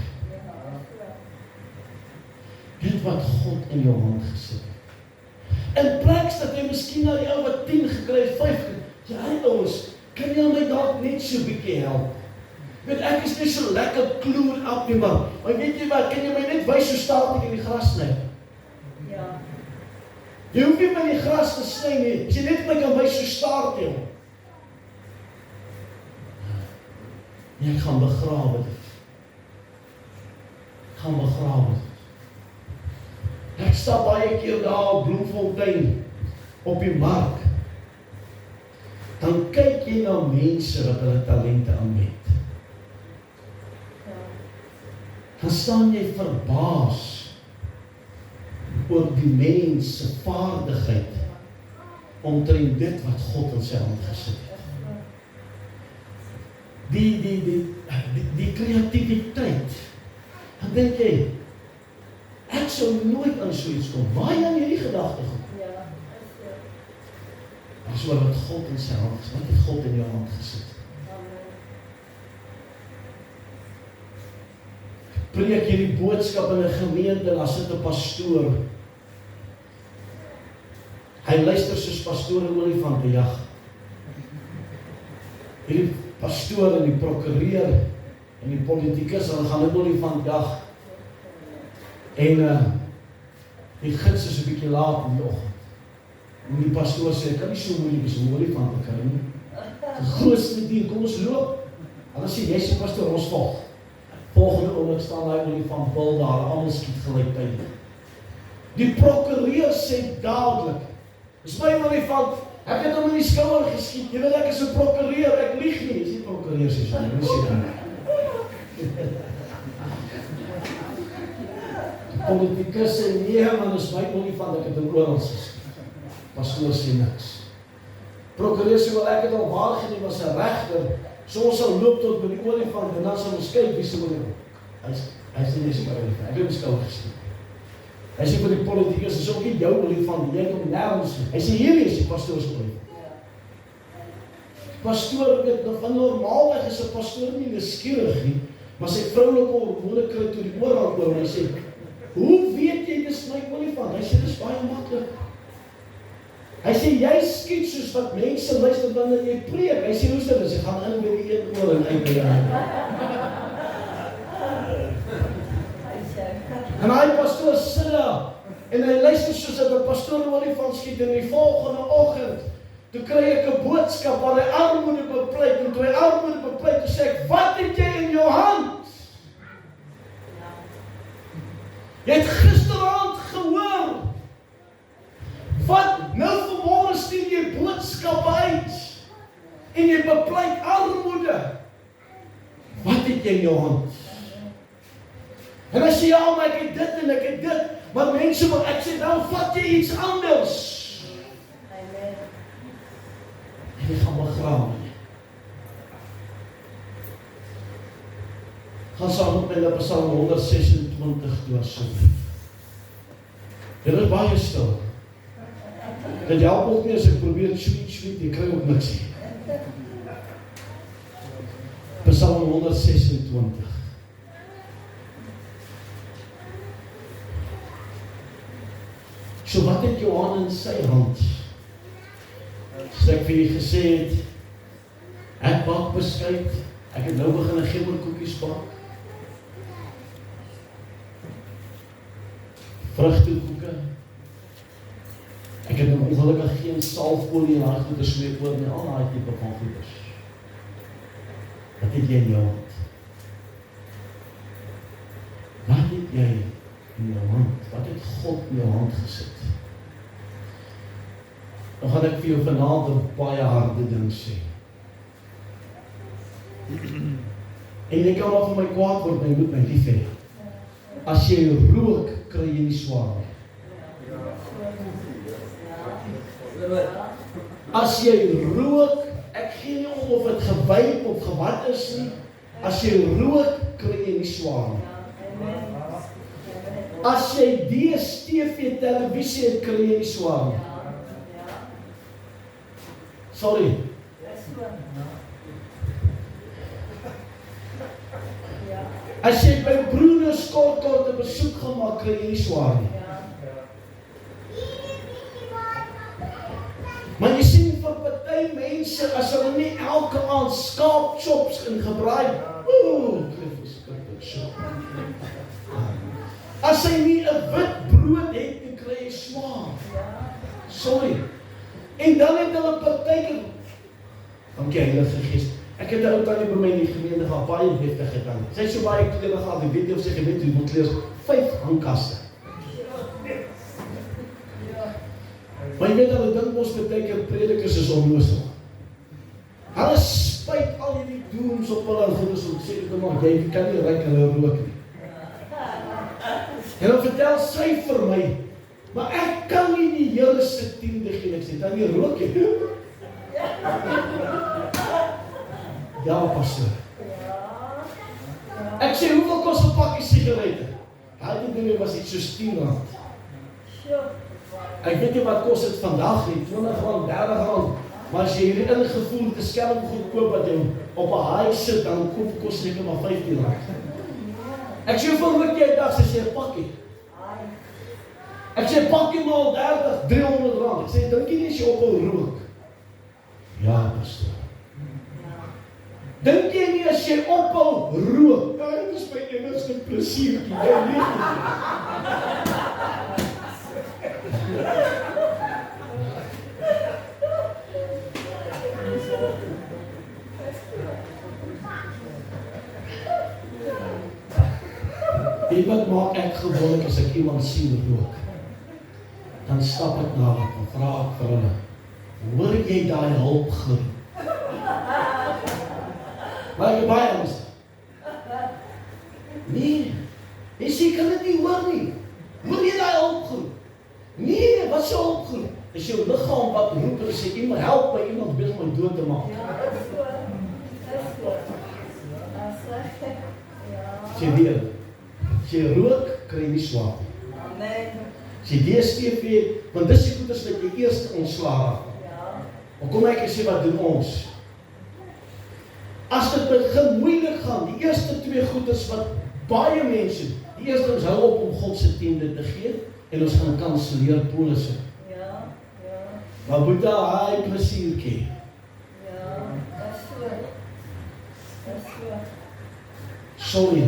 Dit wat God in jou hand gesit het. In plaas dat jy miskien na die ou wat 10 gekry het, 5 gekry, sê hy ouens, kan jy my dalk net so bietjie help? Weet ek is nie so lekker kloer op nie, maar weet jy wat, kan jy my net wys hoe staat ek in die gras sny? Ja. Jy hoef nie my die gras te sny nie, as jy net my kan wys hoe staat jy. Jy gaan begrawe dit. Gaan begrawe dit. Ek stap baie keer daar op Bloemfontein, op die mark. Dan kyk jy na mense wat hulle talente aanwend. Dan staan jy verbaas oor die mens se vaardigheid omtrent dit wat God in sy hand gesit het. Die kreatiwiteit. Dan dink jy, ek sou nooit aan so iets kom. Waar jy aan hierdie gedagte gekom? Dit is oor wat God in sy hand gesit. Wat het God in jou hand gesit? Preek hierdie boodskap in 'n gemeente en as dit 'n pastoor. Hy luister soos pastore olifante jag. Hierdie pastoor en die prokureur en die politikus, hulle gaan 'n olifant jag. En die gids is 'n bietjie laat in die oggend. En die pastoor sê, kan nie so moeilik is om olifante kry nie. Die grootste dier, kom ons loop. Hulle sê, jy's die pastoor, ons volg. Volgende oomblik staan hy olifant bil daar, almal skiet gelyktydig. Die prokureur sê dadelik, dis my olifant, ek het hom in die skouer geskiet, jy weet ek is 'n prokureur, ek lieg nie, is nie prokureur sê so, nie sê dan. Politikus sê, nee man, is my olifant, ek het hom oral geskiet. Pastoor sê niks. Prokureur sê, wel ek het al waargeneem as 'n regter, so ons sal loop tot by die olifant en dan sal ons kyk wie se olifant. Hy sê nie so olifant, ek het hom skouer geskiet. Hy sê vir die politikus, is ook nie jou olifant, jy het hom nergens nie. Hy sê, hierdie is die pastoor se olifant. Pastoor, van normaalweg is 'n pastoor nie nuuskierig nie, maar sy vroulike hormone kry toe die oorhand oor en hy sê, hoe weet jy dis my olifant? Hy sê, dis baie maklik. Hy sê, jy skiet soos wat mense luister wanneer jy preek. Hy sê, hoe is dit? Hy gaan in by die een oor en uit by die ander. En hy pastoor sit daar, en hy luister soos dat 'n pastoor 'n olifant skiet, en die volgende oggend, toe kry ek 'n boodskap waar hy armoede bepleit, en toe hy armoede bepleit, toe sê ek, wat het jy in jou hand? Jy het gisteraand gehoor, wat nou vanmôre stuur jy boodskappe uit, en jy bepleit armoede. Wat het jy in jou hand? En hy sê, ja, maar ek het dit en ek het dit, maar mense, maar ek sê, dan vat jy iets anders. Amen. En jy gaan begrawe. Gaan saam met my na Psalm 126 toe asseblief. Dit is baie stil. Dit help ook nie as ek probeer sweet, jy kry ook niks nie. Psalm 126. So wat het Johan in sy hand? Soos ek vir julle gesê het, ek bak beskuit, ek het nou begin 'n gemmerkoekies bak. Vrugtekoeke. Ek het nou ongelukkig geen salfolie en daai goeie smeek oor nie, al daai tipe van goeders. Wat het jy in jou hand? Wat het jy in jou hand? Wat het God in jou hand gesit? Dan gaan ek vir jou vanaand 'n baie harde ding sê. En jy kan maar vir my kwaad word, maar jy moet my lief hê. As jy rook, kry jy nie swaar nie. As jy rook, ek gee nie om of dit gewyp of gewat is nie. As jy rook, kry jy nie swaar nie. As jy DStv televisie het, kry jy nie swaar nie. Sorry. As jy by broeders kort 'n besoek gaan maak, kry jy nie swaar nie. Maar jy sien vir party mense, as hulle nie elke aand skaapchops in gebraai, as hy nie 'n wit brood het, dan kry jy swaar. Sorry. En dan het hulle partykeer, dankie Heilige Gees, ek het 'n ou tannie by my in die gemeente gehad, baie heftige tannie. Sy het so baie klere gehad, ek weet nie of sy gewet hoe moet klere, 5 hangkaste. Maar jy weet hulle dink ons partykeer predikers is onnoosel. Hulle spuit al hierdie dooms op hulle en goeders om sê dit maar jy kan nie ryk hulle rook nie. En dan vertel sy vir my, maar ek kan nie die Here se 10de gee, ek sê, dan jy rook jy. Ja, pastoor. Ek sê, hoeveel kos 'n pakkie sigarette? Daai dinge was iets soos R10. Ek weet nie wat kos dit vandag nie, R20, R30. Maar as jy hierdie ingevoerde skelmgoed koop wat jy op 'n haai sit, dan kos seker maar R15. Ek sê, hoeveel rook jy 'n dag, sê 'n pakkie? Ek sê, pakkie maal 30, R300. Ek sê, dink jy nie as jy ophou rook? Ja, pastoor. Dink jy nie as jy ophou rook? Ja, dit is my enigste plesiertjie. Jy weet nie. Weet wat maak ek gewoonlik as ek iemand sien rook? Dan stap ek na hulle en vra ek vir hulle, hoor jy daai hulpgroep? Maar ek baie anders. Nee, jy sê kan dit nie hoor nie. Hoor jy daai hulpgroep? Nee, wat is jou hulpgroep? Is jou liggaam wat roep en sê, iemand help my, iemand besig my dood te maak. Ja, dis so. As jy weer, as jy rook, kry jy nie swaar nie. Nee. As jy DStv, want dis die goeders wat jy eers ontslaag. Maar kom ek sê, wat doen ons? As dit begin moeilik gaan, die eerste 2 goeders wat baie mense, die eerste ons hou op om God se 10de te gee, en ons gaan kanselleer polisse. Ja. Maar moet daar hy plesiertjie. Ja, dis so. Sorry.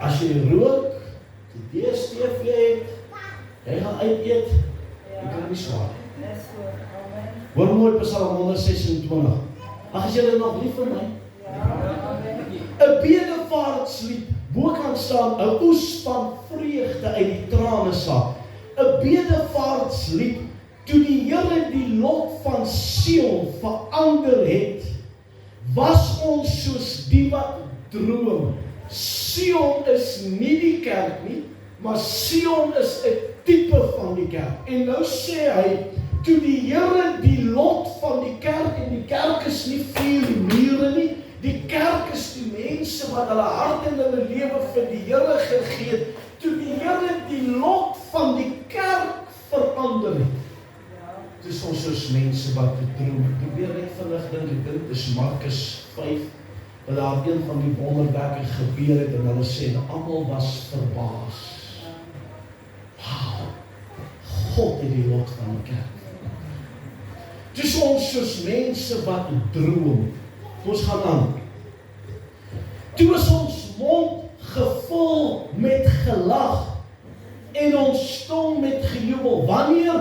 As jy rook, die DStv het, jy gaan uit eet, jy kan nie swaar. Dis so. Amen. Hoor mooi Psalm 126. Ag, is julle nog lief vir my? Ja. Amen. 'n bedevaartslied, bokant staan 'n oes van vreugde uit die trane saak. 'n bedevaartslied, toe die Here die lot van Sion verander het, was ons soos die wat droom. Sion is nie die kerk nie, maar Sion is 'n tipe van die kerk. En nou sê hy, toe die Here die lot van die kerk, en die kerk is nie 4 mure nie, die kerk is die mense wat hulle hart en hulle lewe vir die Here gegee het, toe die Here die lot van die kerk verander het. Dis ons soos mense wat droom. Ek probeer net vinnig dink, dit is Markus 5, dat daar een van die wonderwerke gebeur het, en hulle sê, almal was verbaas. God het die lot van die kerk. Dis ons soos mense wat droom. Ons gaan aan. Toe is ons mond gevul met gelag en ons tong met gejubel. Wanneer?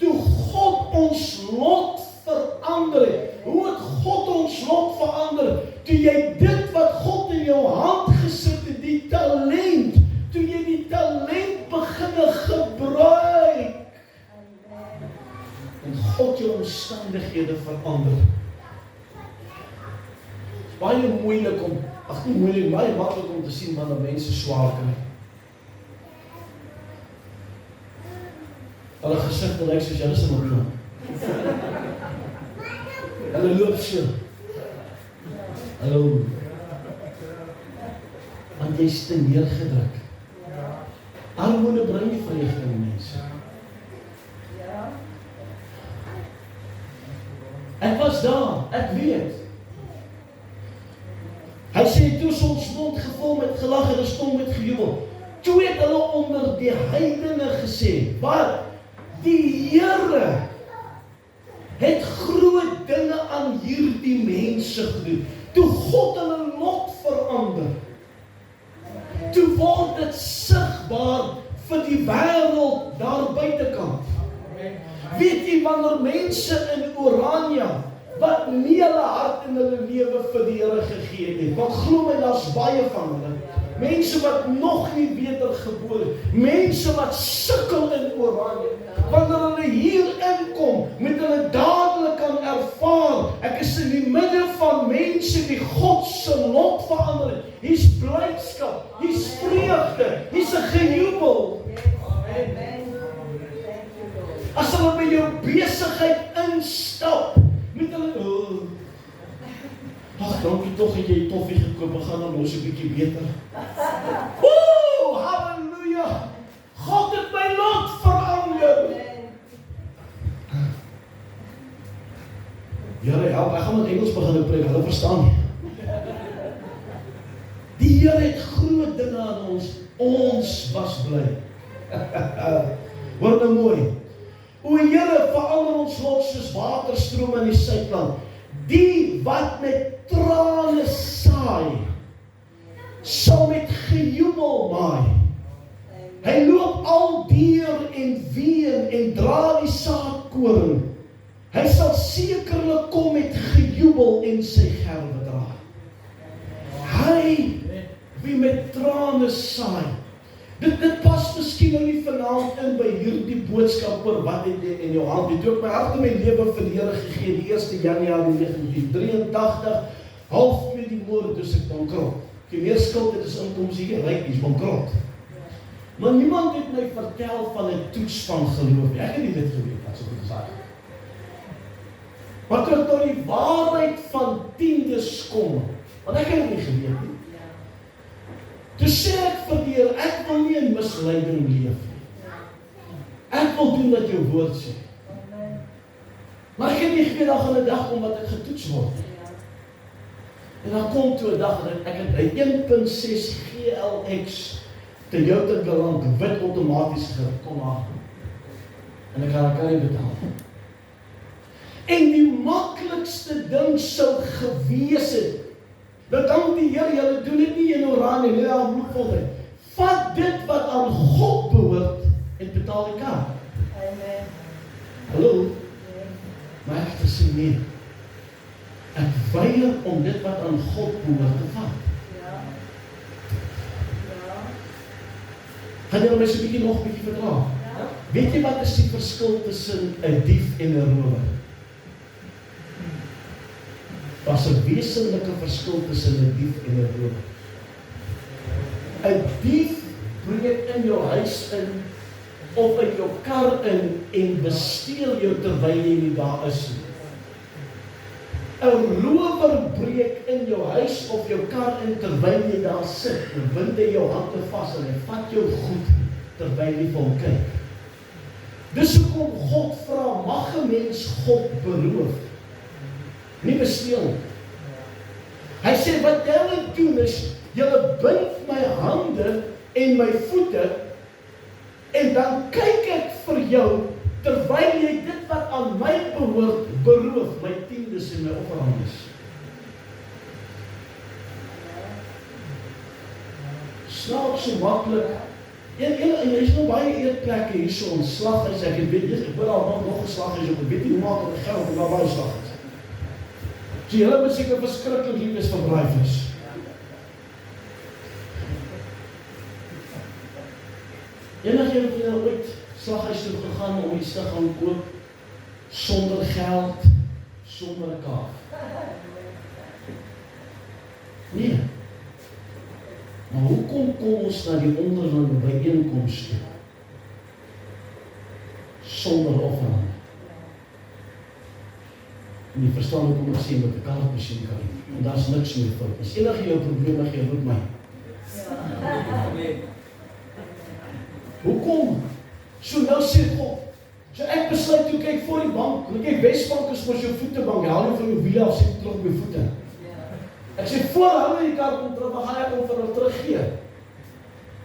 Toe God ons lot verander het. Hoe het God ons lot verander? Toe jy dit wat God in jou hand gesit het, die talent, toe jy die talent beginne gebruik, en God jou omstandighede verander. Het is baie moeilik om, nie moeilik, baie maklik om te sien wanneer mense swaar kry. Hulle gesigte lyk soos julle se plan. Hulle loop so. Hallo. Want jy is te neergedruk. Armoede bring nie vreugde in mense. Ek was daar, ek weet. Hy sê, toe is ons mond gevul met gelag en ons tong met gejubel. Toe het hulle onder die heidene gesê, wat? Die Here het groot dinge aan hierdie mense gedoen. Toe God hulle lot verander, toe word dit sigbaar vir die wêreld daar buitekant. Weet jy, wanneer mense in Orania, wat nie hulle hart en hulle lewe vir die Here gegee het, want glo my, daar's baie van hulle, mense wat nog nie wedergebore, mense wat sukkel in Orania, wanneer hulle hier inkom, moet hulle dadelik kan ervaar, ek is in die midde van mense die God se lot verander het. Hier's blydskap, hier's vreugde, hier's 'n gejubel. As hulle by jou besigheid instap, met hulle, ag, dankie tog het jy toffie gekoop, we gaan dan ons 'n bietjie beter. Woe, halleluja, God het my lot verander. Here, help, ek gaan met Engels begin preek, hulle verstaan nie. Die Here het groot dinge aan ons was bly. Hoor nou mooi. O Here, verander ons lot soos waterstroom in die suidland. Die wat met trane saai, sal met gejubel maai. Hy loop al deur en ween en dra die saadkoring. Hy sal sekerlik kom met gejubel en sy gerwe dra. Hy wie met trane saai. Dit pas miskien nou nie vanaand in by hierdie boodskap oor wat het jy in jou hand. Het ook my hart en my lewe vir die Here gegee, die 1 Januarie 1983, half met die moord, dus ek bankrot. Ek meer skuld, dit is inkomste hier, ryk, die is bankrot. Maar niemand het my vertel van 'n toets van geloof. Ek het nie dit geweet, wat so goed gesê. Maar toe tot die waarheid van tiendes kom, want ek het dit nie geweet nie. Toe sê ek vir die Here, ek wil nie in misleiding leef nie. Ek wil doen wat jou woord sê. Maar ek het nie geweet, daar gaan 'n dag kom wat ek getoets word. En dan kom toe 'n dag, ek het 'n 1.6 GLX Toyota Galant, wit outomaties gekom aan. En ek kan nie betaal. En die maklikste ding sou gewees het, nou dank die Here, julle doen dit nie in Oranje, nie aan bloedvolheid. Vat dit wat aan God behoort en betaal die kar. Amen. Hallo? Maar ek het gesê nee. Ek weier om dit wat aan God behoort te vat. Gaan jy my so 'n bietjie nog 'n bietjie verklaar? Ja. Weet jy wat is die verskil tussen 'n dief en 'n rower? Daar's 'n wesenlike verskil tussen 'n dief en 'n rower. 'n Dief breek in jou huis in of in jou kar in en besteel jou terwyl jy nie daar is nie. 'n Rower breek in jou huis of jou kar in terwyl jy daar sit en bind hy jou hande vas en hy vat jou goed terwyl jy vir hom kyk. Dis hoekom God vra, mag 'n mens God beroof? Nie besteel. Hy sê, wat julle doen is, julle bind my hande en my voete, en dan kyk ek vir jou, terwyl jy dit wat aan my behoort, beroof, my tiendes en my offerhandes. Snaak so maklik. En jy is nou baie eetplekke hier so ontslag is, ek wil al nog geslag is, ek weet nie hoe maak het geld, en waar baie slag is. So julle moet seker verskriklik lief is van braaivis. Enig jy het ooit slaghuis toe gegaan om iets te gaan koop, sonder geld, sonder 'n kaart? Nee. Maar hoekom kom ons na die onderlinge byeenkoms toe? Sonder offerhande. En jy verstaan hoekom ek sê met 'n kaartmasjien kan nie. En daar's niks meer fout. As enige jou probleem jy roep my. Hoekom? So nou sê God. So ek besluit toe kyk voor die bank. Kyk, Wesbank is mos jou voetebank. Jy haal nie van jou wiele af, sê terug op jou voete. Ek sê, voor hy die kar kom terug, dan gaan ek hom vir hulle teruggee.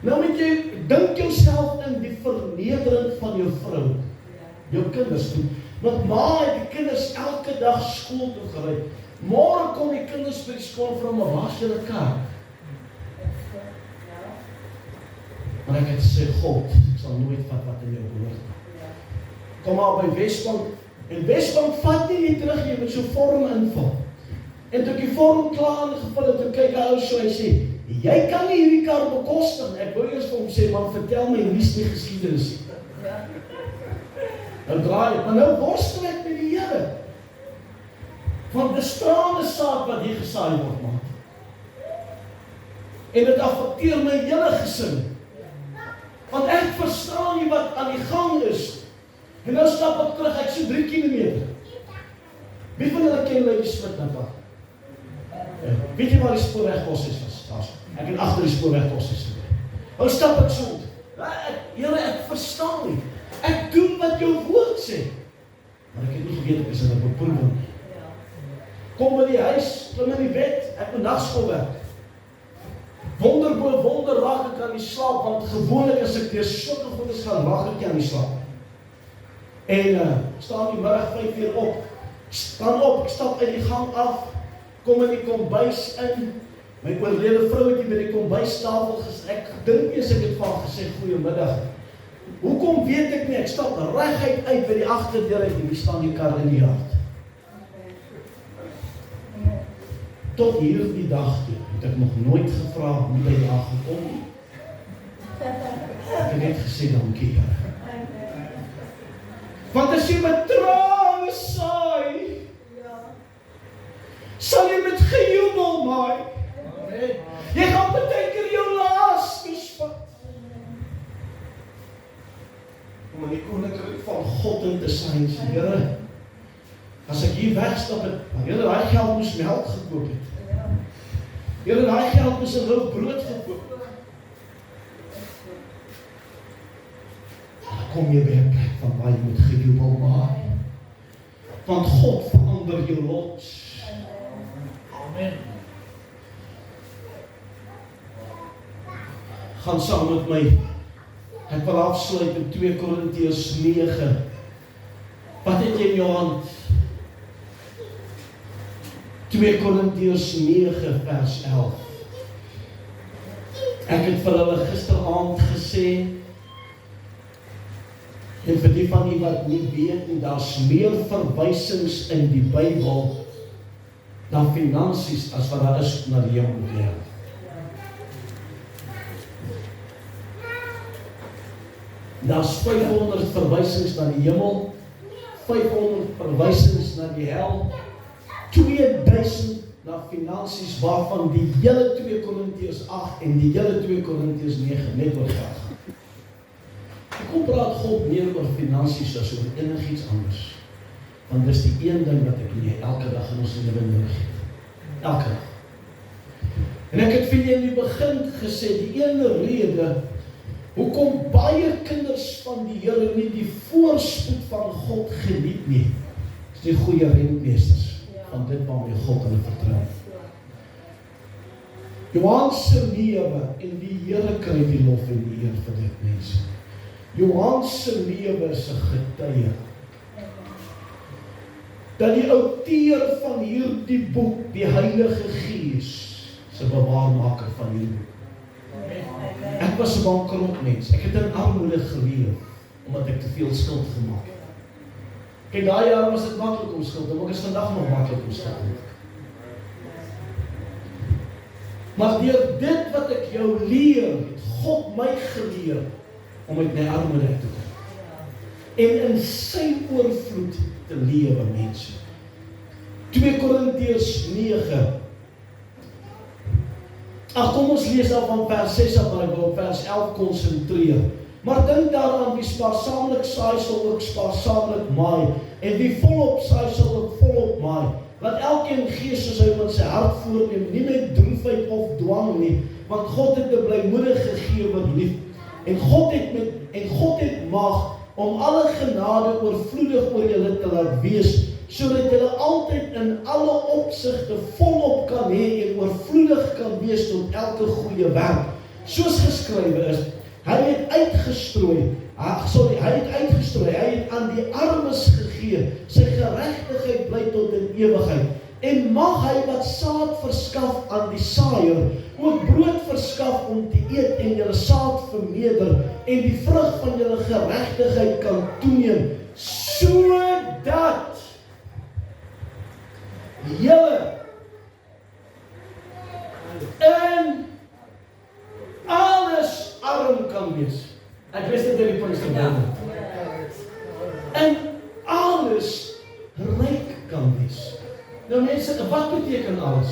Nou moet jy, dink jouself in die vernedering van jou vrou, jou kinders toe. Want ma het die kinders elke dag skool toe gery. Môre kom die kinders by die skool vir my, waar is julle kar? Maar ek het sê, God, ek sal nooit vat wat in jou behoort. Kom maar by Wesbank, en Wesbank vat nie terug, jy moet so vorm invul. En toe ek die vorm klaar ingevul het, toe kyk hy ou so, hy sê, jy kan nie hierdie kar bekostig. Ek wou eers vir hom sê, man, vertel my liefst nie geskiedenis. Nou draai ek, maar nou worstel ek met die Here. Want die strane saad wat hier gesaai word, man. En dit affekteer my hele gesin. Want ek verstaan nie wat aan die gang is. En nou stap ek terug, ek so 3 kilometer. Wie van julle ken Lady Smith nou wat? Weet jy waar die spoorwegkosses was? Ek het agter die spoorwegkosses gewees. Nou stap ek so. Here, ek verstaan nie. Ek doen wat jou woord sê. Maar ek het nie geweet ek is in 'n beproewing. Kom by die huis, klim in die bed, ek moet nagskool werk. Wonder bo wonder raak ek aan die slaap, want gewoonlik as ek deur sulke goedes gaan, raak ek aan die slaap. En staan die middag 5 uur op. Staan op, ek stap uit die gang af, kom in die kombuis in. My oorlede vrou het hier by die kombuistafel gesê, ek dink eers ek het van gesê, goeiemiddag. Hoekom weet ek nie, ek stap reguit uit by die agterdeur uit en hier staan die kar in die hart. Tot hierdie dag toe, het ek nog nooit gevra hoe by die dag gekom nie. Ek het net gesê, dankie Here. Want as jy met trane saai, sal jy met gejubel maai. Jy gaan beteken jou laastes vat. Om in die koninkryk van God in te sien, Here, as ek hier wegstap het, Here, daai geld moes melk gekoop het. Here, daai geld moes 'n loaf brood gekoop het. Kom jy by 'n plek van waar jy moet gejubel maak. Want God verander jou lot. Amen. Gaan saam met my. Ek wil afsluit met 2 Korintiërs 9. Wat het jy in jou hand? 2 Korintiërs 9 vers 11. Ek het vir hulle gisteraand gesê, en vir die van die wat nie weet nie, daar's meer verwysings in die Bybel na finansies as wat daar is na die hemel. Daar's 500 verwysings na die hemel, 500 verwysings na die hel, 2000 na finansies, waarvan die hele 2 Korintiërs 8 en die hele 2 Korintiërs 9 net oor geld. Kom praat God meer oor finansies as oor enigiets anders. Want dis die een ding wat ek nie elke dag in ons lewe nodig het. Elke dag. En ek het vir julle in die begin gesê, die ene rede, hoekom baie kinders van die Here nie die voorspoed van God geniet nie, is die goeie rentmeesters van dit waarmee God hulle vertrou. Johan se lewe en die Here kry die lof en die eer vir dit mense. Johan se lewe is 'n getuie dat die outeur van hierdie boek, die Heilige Gees, se bewaarmaker van hierdie boek. Ek was 'n bankrot mens. Ek het in armoede geleef omdat ek te veel skuld gemaak het. Kyk, daai jare was dit maklik om skuld te maak. Is vandag nog maklik om skuld te maak. Maar deur dit wat ek jou leer, het God my geleer om uit my armoede te kom. En in sy oorvloed te lewe, mense. 2 Korintiërs 9. Kom ons lees dan van vers 6 af, maar ek wil op vers 11 konsentreer. Maar dink daaraan, wie spaarsaamlik saai, sal ook spaarsaamlik maai. En wie volop saai, sal ook volop maai. Laat elkeen gee soos hy met sy hart voorneem, nie met droefheid of dwang nie, want God het 'n blymoedige gewer lief. En God het mag om alle genade oorvloedig oor julle te laat wees, sodat julle altyd in alle opsigte volop kan hê en oorvloedig kan wees tot elke goeie werk. Soos geskrywe is, hy het uitgestrooi, hy het aan die armes gegee, sy geregtigheid bly tot in ewigheid. En mag hy wat saad verskaf aan die saaier, ook brood verskaf om te eet en julle saad vermeerder, en die vrug van julle geregtigheid kan toeneem, sodat julle in alles arm kan wees. Ek lees dit in die Pinksterbybel. In alles ryk kan wees. Nou mense, wat beteken alles?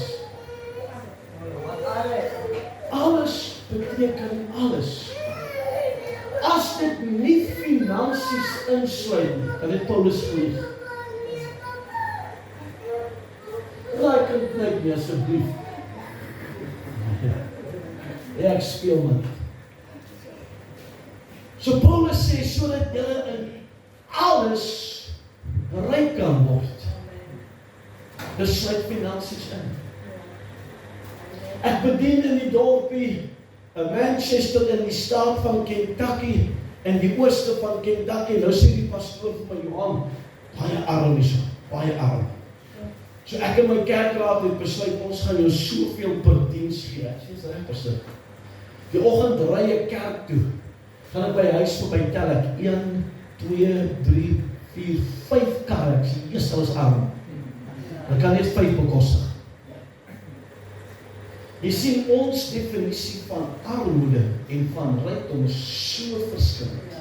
Alles beteken alles. As dit nie finansies insluit nie, dan het Paulus gelieg. Raak het net nie asseblief. Ja, ek speel man. So Paulus sê, sodat julle in alles ryk kan word. Dis sluit finansies in. Ek bedien in die dorpie Manchester in die staat van Kentucky, in die ooste van Kentucky. Nou sê die pastoor vir my, Johan, baie arm is, baie arm. So ek en my kerkraad het besluit, ons gaan jou soveel per diens gee. Ek sê, reg pastoor. Die oggend ry ek kerk toe, gaan ek by huis verby tel ek 1, 2, 3, 4, 5 karre. Ek sê, eers alles arm. Ek kan net 5 bekostig. Jy sien, ons definisie van armoede en van rykdom is so verskillend.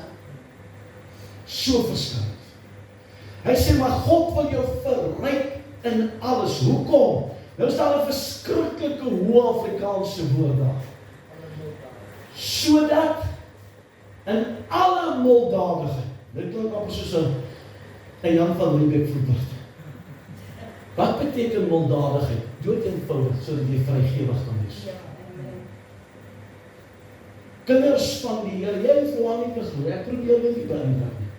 So verskillend. Hy sê, maar God wil jou verryk in alles. Hoekom? Nou is daar 'n verskriklike hoë Afrikaanse woord daar. Sodat in alle moldadigheid, dit klink amper soos 'n Jan van Riebeeck voorbeeld. Wat beteken moldadigheid? Dood eenvoudig, sodat jy vrygewig kan wees. Kinders van die Here, jy hoef lang nie te glo, ek probeer dit nie beïndruk nie.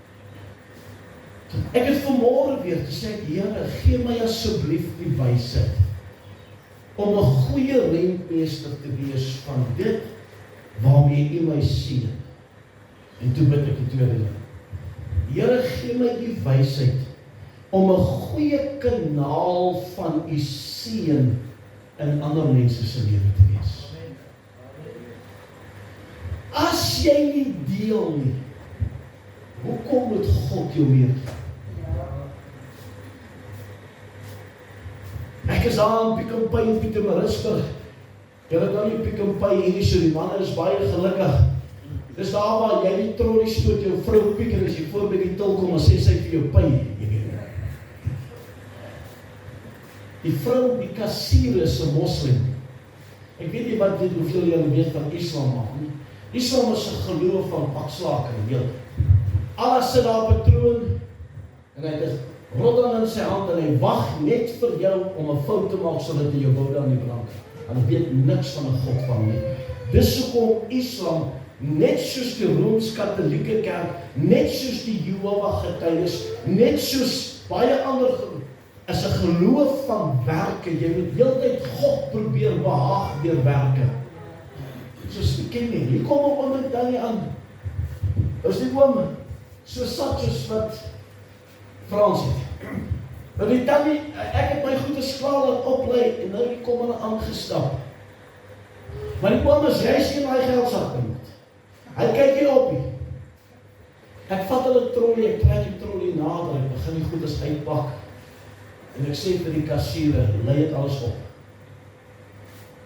Ek het vanmôre weer gesê, Here, gee my asseblief die wysheid om 'n goeie rentmeester te wees van dit waarmee U my seën. En toe bid ek die tweede ding. Here, gee my die wysheid om 'n goeie kanaal van U seën in ander mense se lewe te wees. As jy nie deel nie, hoekom moet God jou weer? Ek is daar in Pick n Pay in Pietermaritzburg. Jy het nou nie Pick n Pay hier, so die manne is baie gelukkig. Dis daar waar jy die trollie stoot jou vrou piek en as jy voor by die til kom en sê sy vir jou pay, jy weet. Die vrou, die kassier is 'n moslim. Ek weet nie wat dit, hoeveel julle weet van Islam af nie. Islam is 'n geloof van pakslaak en heel. Allah sit daar op 'n troon en hy het 'n rotting in sy hand en hy wag net vir jou om 'n fout te maak sodat hy jou boude aan die brand. Hulle weet niks van 'n God van nie. Dis hoekom Islam, net soos die Rooms-Katolieke kerk, net soos die Jehovah getuies, net soos baie ander is 'n geloof van werke. Jy moet heeltyd God probeer behaag deur werke. Soos die ken nie. Hier kom op om dit dan nie aan. is die oom so sat soos wat Frans het. Maar die tannie, ek het my goedes klaar laat oplei, en nou kom hulle aangestap. Maar die oom is reis nie my geldsak nie. Hy kyk hier op nie. Ek vat hulle trollie, ek trek die trollie nader, ek begin die goedes uitpak, en ek sê vir die kassiere, lei het alles op.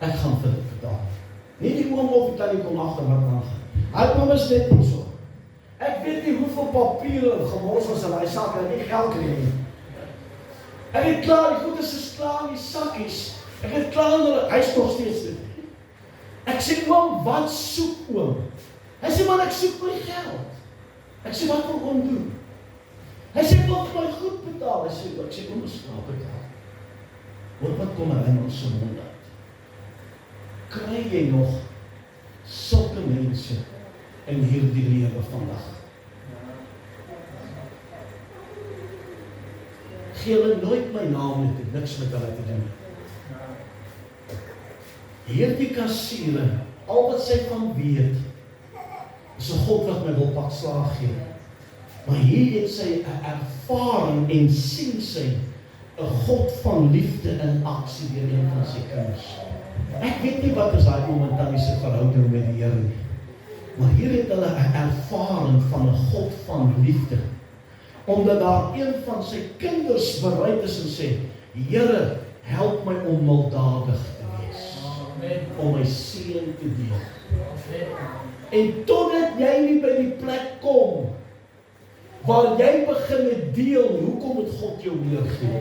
Ek gaan vir dit betaal. Nie die oom of die tannie kom achter wat aangaan. Hy kom is net nie so. Ek weet nie hoeveel papiere gemors was in die sak, en nie geld kreeg nie. Ek het klaar, die goedes is klaar in die sakkies. Ek het klaar in hulle, hy is nog steeds dit. Ek sê, oom, wat soek oom? Hy sê, man, ek soek my geld. Ek sê, wat wil oom doen? Hy sê, ek wil my goed betaal. Hy sê, ek sê, oom is klaar betaal. Hoor wat kom er in ons mond uit? Kry jy nog sulke mense in hierdie lewe vandag? Gee hulle nooit my naam net, niks met hulle te doen. Hierdie kassiere, al wat sy van weet, is 'n God wat my wil pak slaag gee. Maar hier het sy 'n ervaring en sien sy 'n God van liefde in aksie deur een van sy kinders. Ek weet nie wat is daai momentaniese verhouding met die Here nie. Maar hier het hulle 'n ervaring van 'n God van liefde. Omdat daar een van sy kinders bereid is en sê, Here, help my om milddadig te wees. Om my seën te deel. En totdat jy nie by die plek kom, waar jy begin met deel, hoekom het God jou meer gee?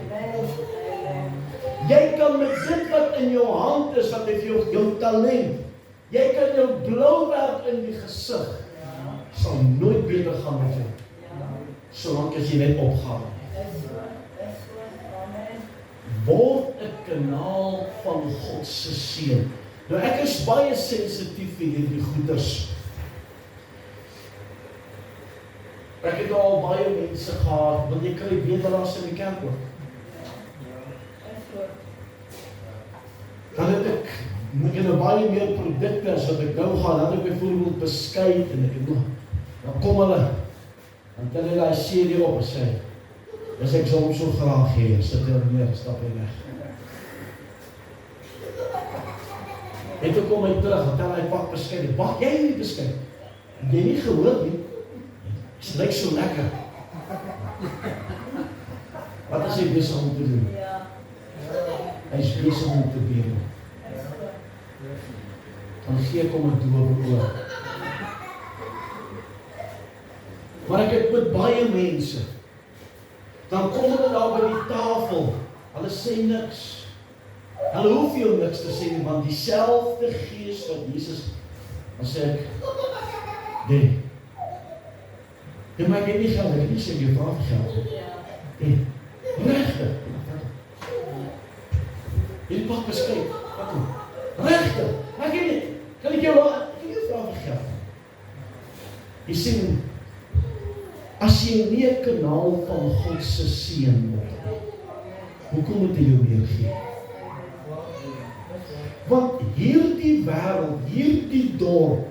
Jy kan met dit wat in jou hand is, wat is jou talent, jy kan jou blauwwerk in die gesig, sal nooit beter gaan met jou, solank as jy net opgaan. Word 'n kanaal van God se seën. Nou ek is baie sensitief vir hierdie goeders. Ek het al baie mense gehad, want jy kry bedelaars in die kerk ook. Dan het ek baie meer produkte as wat ek nou gaan, dan het ek byvoorbeeld beskuit, en ek het nog, dan kom hulle, dan tel hulle 'n serie op en sê, dis ek sal hom so graag gee, sit hulle neer, stap hy weg. En toe kom hy terug, dan tel hy pak beskuit, bak jy nie beskuit? Jy nie gehoor nie? Het lyk so lekker. Wat is hy besig om te doen? Hy is besig om te bedel. Dan gee ek hom 'n dowe oor. Maar ek het met baie mense, dan kom hulle daar by die tafel, hulle sê niks. Hulle hoef jou niks te sê, want dieselfde gees wat Jesus, dan sê ek, nee. Ja, maar ek het nie geld, ek het nie sê, jy vraag vir geld. Nee, regtig. Jy pak beskryf, wat doen? Regtig, ek het nie, kan ek jou vraag vir geld. Jy sê, as jy nie 'n kanaal van God se seën word, hoekom moet hy jou meer gee? Want hierdie wêreld, hierdie dorp,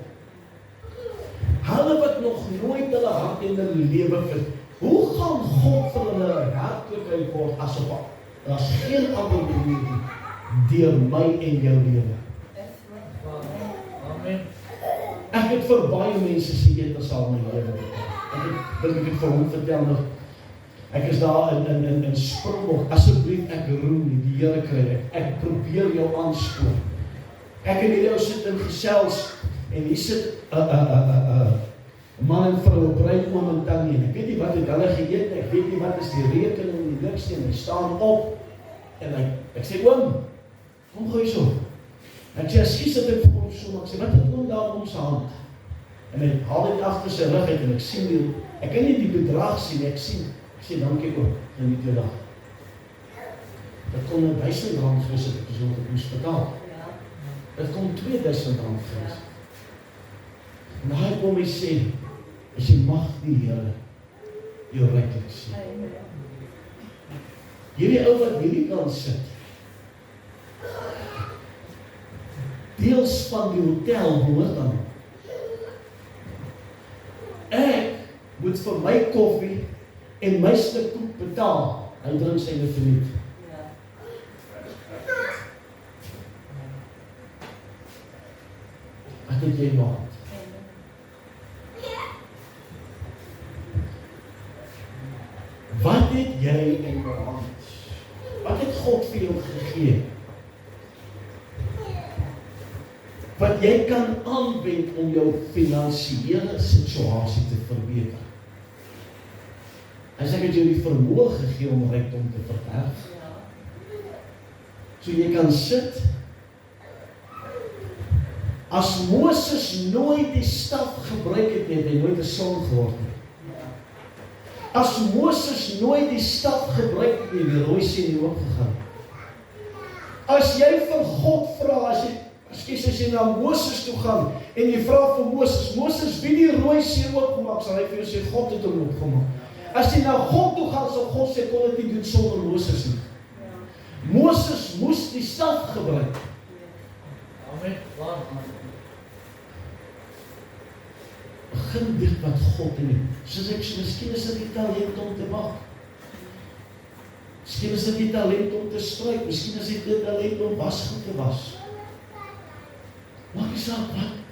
hulle wat nog nooit hulle hart en hulle lewe vind, hoe gaan God vir hulle werklikheid word asof daar's geen ander manier nie, deur my en jou lewe? Amen. Ek het vir baie mense sê, eet sal my lewe. Ek het vir hom vertel nog, ek is daar in Springbok, asseblief ek roem nie, die Here kry ek probeer jou aanspoor. Ek en die ou sit in gesels, en hier sit 'n man en vrou op ry momentan nie. Ek weet nie wat het hulle geëet, ek weet nie wat is die rekening en die niks nie, en hy staan op, en ek sê, oom, kom gou hierso. Ek sê, as jy sit ek vir hom so, ek sê, wat het oom daar om sy hand? En hy haal dit agter sy rug uit, en ek sien die, ek kan nie die bedrag sien, ek sê, dankie oom, geniet jou dag. Dat kon R1000 gewees het, ek so moes betaal. Dit kom R2000 gewees. En hy kom en sê, as jy mag die Here jou ryklik sien. Hierdie ou wat hierdie kant sit, deels van die hotel behoort aan. Ek moet vir my koffie en my stuk koek betaal. Hy drink sy net verniet. Ja. Wat het jy maak? Wat het jy in jou hand? Wat het God vir jou gegee? Wat jy kan aanwend om jou finansiële situasie te verbeter. As ek het jou die vermoë gegee om rykdom te verwerf. So jy kan sit. As Moses nooit die staf gebruik het nie, het hy nooit 'n son geword nie. As Moses nooit die staf gebruik het nie, die rooi see nie oopgegaan. As jy vir God vra, as jy na Moses toe gaan en jy vra vir Moses, wie die rooi see oopgemaak, sal hy vir jou sê, God het hom oopgemaak. As jy na God toe gaan, sal God sê, kon dit nie doen sonder Moses nie. Moses moes die staf gebruik. Amen. Begin dit wat God in jou. Soos ek sê, miskien is dit die talent om te bak. Miskien is dit die talent om te stryk. Miskien is dit die talent om wasgoed te was. Maak nie saak wat.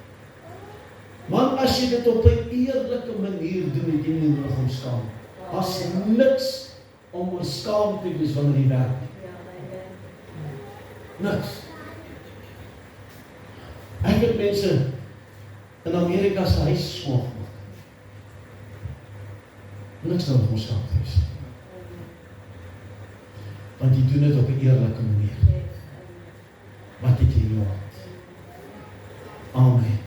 Want as jy dit op 'n eerlike manier doen, het jy nie nodig om skaam. As niks om oor skaam te wees wanneer jy werk. Niks. Ek het mense in Amerika se huis smaak maak. Niks nodig om skaam te wees. Want die doen dit op 'n eerlike manier. Wat het jy in jou hand? Amen.